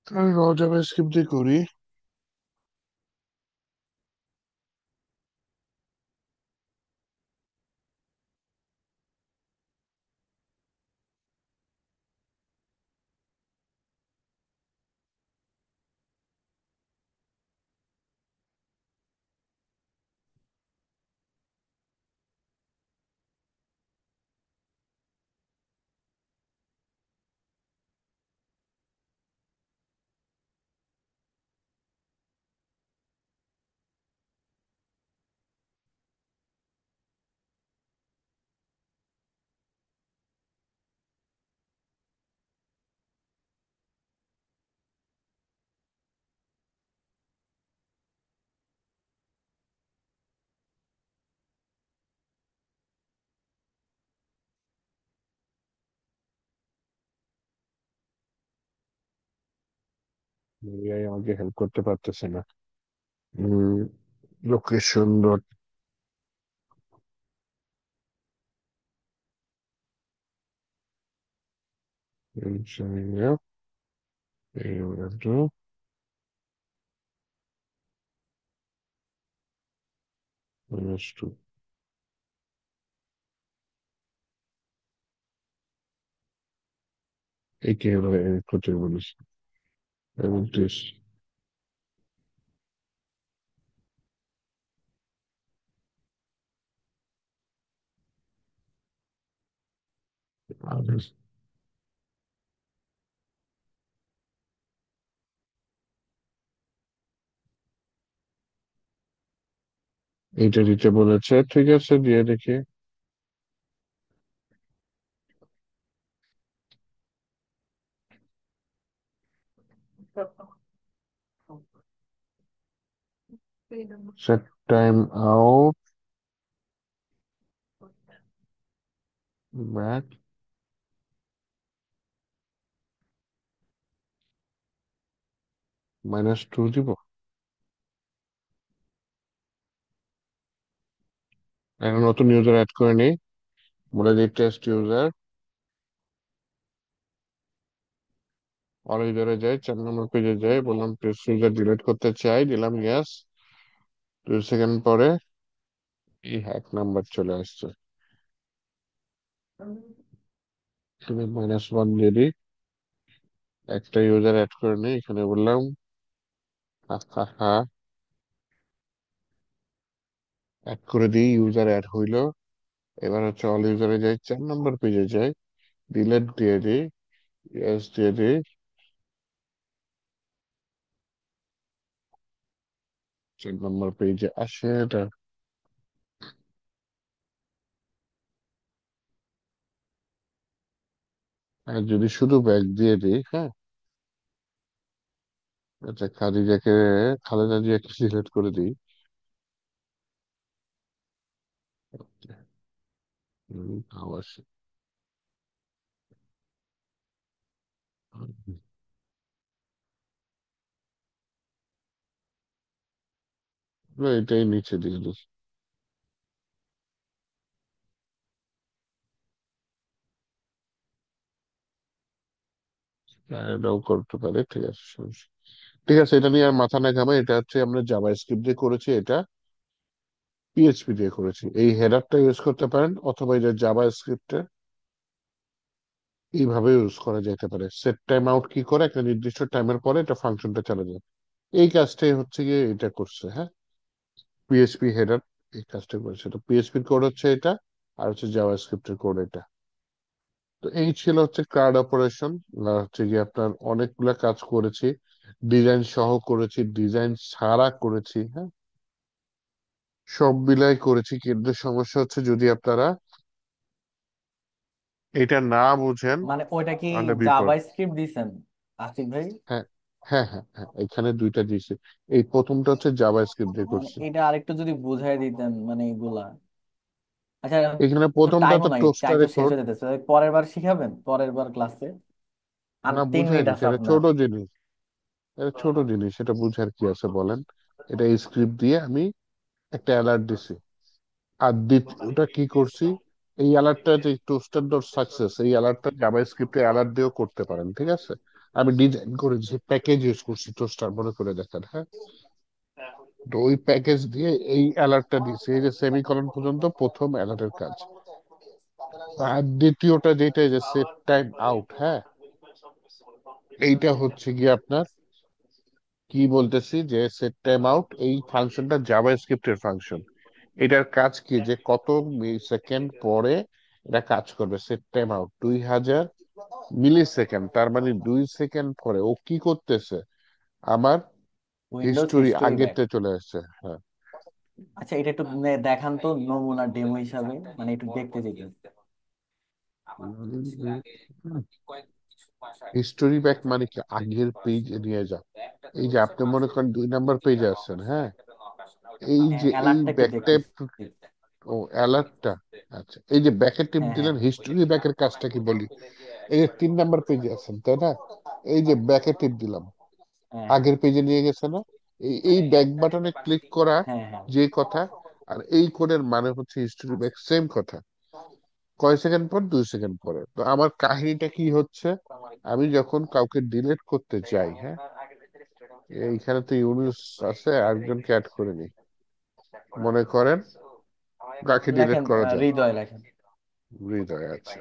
আমি র জাভাস্ক্রিপ্ট দিয়ে করি। এআই আমাকে হেল্প করতে পারতেছে না। লোকেশন ডট এই কি হলো, করতে বলিস এবং এইটা দিতে বলেছে, ঠিক আছে, দিয়ে দেখি। সেট টাইম আউট, ব্যাক, -2 দিব। এখন নতুন ইউজার অ্যাড করে নিই, বলে দিই টেস্ট ইউজার, অল ইউজারে যাই, 4 নম্বর পেজে যাই, বললাম টেস্ট ইউজার ডিলিট করতে চাই, দিলাম ইয়েস। 2 সেকেন্ড পরে এই 1 নাম্বার চলে আসছে, তুমি -1 দিয়ে দিই। একটা ইউজার অ্যাড করে নিই, এখানে বললাম হা হা হা, অ্যাড করে দিই, ইউজার অ্যাড হইলো। এবার হচ্ছে অল ইউজারে যাই, 4 নম্বর পেজে যাই, ডিলিট দিয়ে দিই, ইয়েস দিয়ে দিই। 4 নম্বর পেজে আসে এটা। আর যদি শুধু ব্যাক দিয়ে দিই, হ্যাঁ, আচ্ছা খালেদা জিয়াকে সিলেক্ট করে দিই। তাও আসে। এটাই নিচে দিয়ে দিই। এটাও করতে পারে, ঠিক আছে, সমস্যা নেই। ঠিক আছে, এটা নিয়ে আর মাথা না ঘামাই। এটা হচ্ছে আমরা জাভা স্ক্রিপ্ট দিয়ে করেছি, এটা পিএইচপি দিয়ে করেছি। এই হেডারটা ইউজ করতে পারেন, অথবা এই যে জাভা স্ক্রিপ্টে এইভাবে ইউজ করা যেতে পারে। সেট টাইম আউট কি করে, একটা নির্দিষ্ট টাইমের পরে এটা ফাংশনটা চালা যায়। এই কাজটাই হচ্ছে গিয়ে এটা করছে, হ্যাঁ, পিএইচপি হেডার এই কাজটা করেছে। তো পিএইচপির কোড হচ্ছে এটা, আর হচ্ছে জাভা স্ক্রিপ্টের কোড এটা। তো এই ছিল হচ্ছে কার্ড অপারেশন। হচ্ছে গিয়ে আপনার অনেকগুলা কাজ করেছি, ডিজাইন সহ করেছি, ডিজাইন ছাড়া করেছি, হ্যাঁ, সব মিলাই করেছি। কিন্তু সমস্যা হচ্ছে যদি আপনারা এটা না বুঝেন মানে ওইটা কি তাহলে বিপদ। জাভা স্ক্রিপ্ট দিছেন আসিফ ভাই? হ্যাঁ, হ্যাঁ, হ্যাঁ, হ্যাঁ, এখানে দুইটা দিয়েছি। এই প্রথমটা হচ্ছে জাভা স্ক্রিপ্ট দিয়ে মানে করছি। এটা আরেকটু যদি বুঝাই দিতেন মানে এগুলা। আচ্ছা, এখানে তো প্রথমটা টাইমও তো নাই, টাইম টোস্টারে তো শেষ কোড। হয়ে যেতেছে, পরের বার শিখাবেন, পরের বার ক্লাসে। আর না, 3 মিনিট বুঝাই দিচ্ছে, আছে এটা আপনার। ছোট জিনিস। এটা ছোট জিনিস, এটা বুঝার কি আছে বলেন। এটা স্ক্রিপ্ট দিয়ে আমি একটা অ্যালার্ট দিছি। আর ওটা কি করছি, এই অ্যালার্টটা যে টোস্টার ডট সাকসেস, এই অ্যালার্টটা জাভা স্ক্রিপ্টে অ্যালার্ট দিয়েও করতে পারেন, ঠিক আছে। আমি ডিজাইন করেছি, প্যাকেজ ইউজ করছি টোস্টার, মনে করে দেখেন, হ্যাঁ। তো ওই প্যাকেজ দিয়ে এই অ্যালার্টটা দিয়েছি, এই যে সেমিকলন পর্যন্ত প্রথম অ্যালার্টের কাজ। আর দ্বিতীয়টা যেটা, এই যে সেট টাইম আউট, হ্যাঁ, এইটা হচ্ছে গিয়ে আপনার কি বলতেছি, যে সেট টাইম আউট এই ফাংশনটা জাভা স্ক্রিপ্টের ফাংশন। এটার কাজ কি, যে কত সেকেন্ড পরে এটা কাজ করবে। সেট টাইম আউট 2000 মিলি সেকেন্ড, তার মানে 2 সেকেন্ড পরে ও কি করতেছে, আমার উইন্ডোজ হিস্টোরি হিস্টোরি ব্যাক। আগেরটা চলে আসছে, হ্যাঁ। আচ্ছা, এটা একটু দেখান তো নমুনা ডেমো হিসাবে, মানে একটু দেখতে চাই। হিস্টোরি ব্যাক মানে কি, আগের পেজ নিয়ে যা। এই যে আপনি মনে করেন 2 নম্বর পেজে আছেন, হ্যাঁ, এই হ্যাঁ, যে এই অ্যালার্টটা একটু ব্যাকটা, দেখতেছি। ও অ্যালার্টটা, আচ্ছা, এই যে ব্যাকে টিপ হ্যাঁ, হ্যাঁ, দিলেন, হিস্টোরি ব্যাকের কাজটা কি বলি। এই যে 3 নম্বর পেজে আছেন, তাই না, এই যে ব্যাকে টিপ দিলাম, হ্যাঁ, আগের পেজে নিয়ে গেছে না। এই ব্যাক বাটনে ক্লিক করা হ্যাঁ, হ্যাঁ। যে কথা, আর এই কোডের মানে হচ্ছে হিস্টোরি ব্যাক, সেম কথা। কয় সেকেন্ড পর, 2 সেকেন্ড পরে। তো আমার কাহিনীটা কি হচ্ছে, আমি যখন কাউকে ডিলিট করতে যাই, হ্যাঁ, এইখানে তো ইউনিস আছে, একজনকে অ্যাড করে নিই, মনে করেন কাকে ডিলিট লেখেন করা যায়। হৃদয় লেখেন। হৃদয়, আচ্ছা,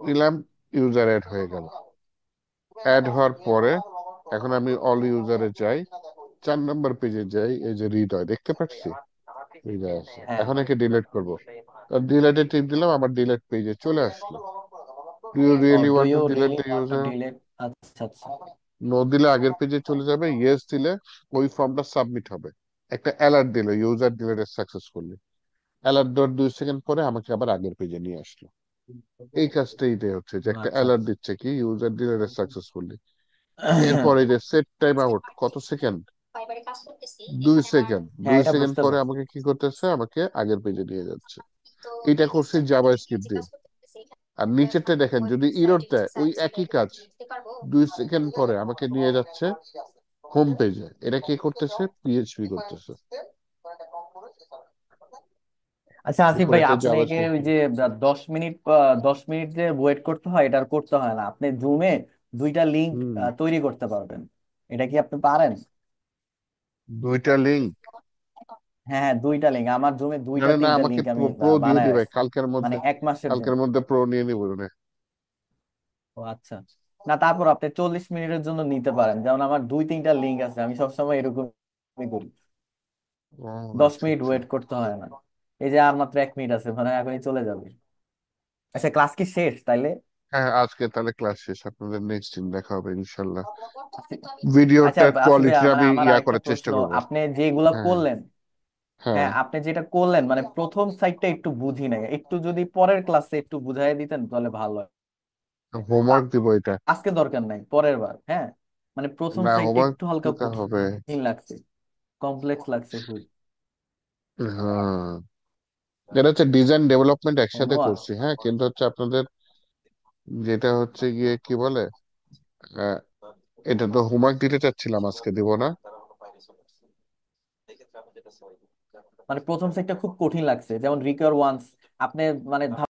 দিলাম, ইউজার অ্যাড হয়ে গেল। অ্যাড হওয়ার পরে এখন আমি অল ইউজারে যাই, 4 নম্বর পেজে যাই, এই যে হৃদয় দেখতে পাচ্ছি, হৃদয় আছে। হ্যাঁ। এখন একে ডিলিট করবো, ডিলেটে টিপ দিলাম, আমার ডিলেট পেজে চলে আসলো। Do you oh, really do want to you delete really the want to user. Delete? আচ্ছা, আচ্ছা। নো দিলে আগের পেজে চলে যাবে, ইয়েস দিলে ওই ফর্মটা সাবমিট হবে। একটা অ্যালার্ট দিল, ইউজার ডিলেটেড সাকসেসফুলি। অ্যালার্ট দেওয়ার 2 সেকেন্ড পরে আমাকে আবার আগের পেজে নিয়ে আসলো। এই কাজটা এটাই হচ্ছে, যে একটা আচ্ছা, অ্যালার্ট আচ্ছা। দিচ্ছে কি, ইউজার ডিলেটেড সাকসেসফুলি। এরপরে যে সেট টাইম আউট কত সেকেন্ড, 2 সেকেন্ড, হ্যাঁ, দুই এটা সেকেন্ড বুঝতে পরে পারছি। আমাকে কি করতেছে, আমাকে আগের পেজে নিয়ে যাচ্ছে। এটা করছি জাভা স্ক্রিপ্ট দিয়ে। আর নিচেরটা দেখেন, যদি ইরর দেয় ওই একই কাজ 2 সেকেন্ড পরে আমাকে নিয়ে যাচ্ছে হোম পেজে। এটা কে করতেছে? পিএইচপি করতেছে। আচ্ছা আসিফ ভাই, উপরেরটা আপনাকে জাভাস্ক্রিপ্ট। ওই যে 10 মিনিট 10 মিনিট যে ওয়েট করতে হয়, এটা আর করতে হয় না। আপনি জুমে দুইটা লিংক হুম। তৈরি করতে পারবেন। এটা কি আপনি পারেন? দুইটা লিঙ্ক? হ্যাঁ হ্যাঁ, দুইটা লিঙ্ক। আমার জুমে দুইটা জানেন না, তিনটা আমাকে লিঙ্ক আমি প্রো দিয়ে বানায় দিবে রাখছি, কালকের মানে মধ্যে। 1 মাসের কালকের জন্য। মধ্যে প্রো নিয়ে নিব না। ও আচ্ছা। না, তারপর আপনি 40 মিনিটের জন্য নিতে পারেন। যেমন আমার 2-3টা লিঙ্ক আছে, আমি সবসময় এরকমই করি। ও 10 মিনিট আচ্ছা। ওয়েট করতে হয় না। এই যে আর মাত্র 1 মিনিট আছে, মানে এখনই চলে যাবে। আচ্ছা, ক্লাস কি শেষ তাইলে? হ্যাঁ, আজকে তাহলে ক্লাস শেষ, আপনাদের নেক্সট দিন দেখা হবে ইনশাল্লাহ। আচ্ছা ভিডিওটার আসিফ ভাইয়া, কোয়ালিটিটা মানে আমি আমার আরেকটা করার চেষ্টা প্রশ্ন। করব। আপনি যেগুলা হ্যাঁ। করলেন, হ্যাঁ। হ্যাঁ আপনি যেটা করলেন, মানে প্রথম সাইডটা একটু বুঝি নাই, একটু যদি পরের ক্লাসে একটু বুঝাই দিতেন তাহলে ভালো হয়। হোমওয়ার্ক দিব এটা? আজকে দরকার নাই, পরের বার। হ্যাঁ, মানে প্রথম না, সাইডটা হোমওয়ার্ক একটু হালকা দিতে হবে। কঠিন লাগছে, কমপ্লেক্স লাগছে খুব। হ্যাঁ, এটা হচ্ছে ডিজাইন ডেভেলপমেন্ট একসাথে হোমওয়ার্ক। করছি, হ্যাঁ, কিন্তু হচ্ছে আপনাদের যেটা হচ্ছে গিয়ে কি বলে, আহ, এটা তো হোমওয়ার্ক দিতে চাচ্ছিলাম, আজকে দিব না। মানে প্রথম সাইডটা খুব কঠিন লাগছে, যেমন রিকোয়ার ওয়ান্স। আপনি মানে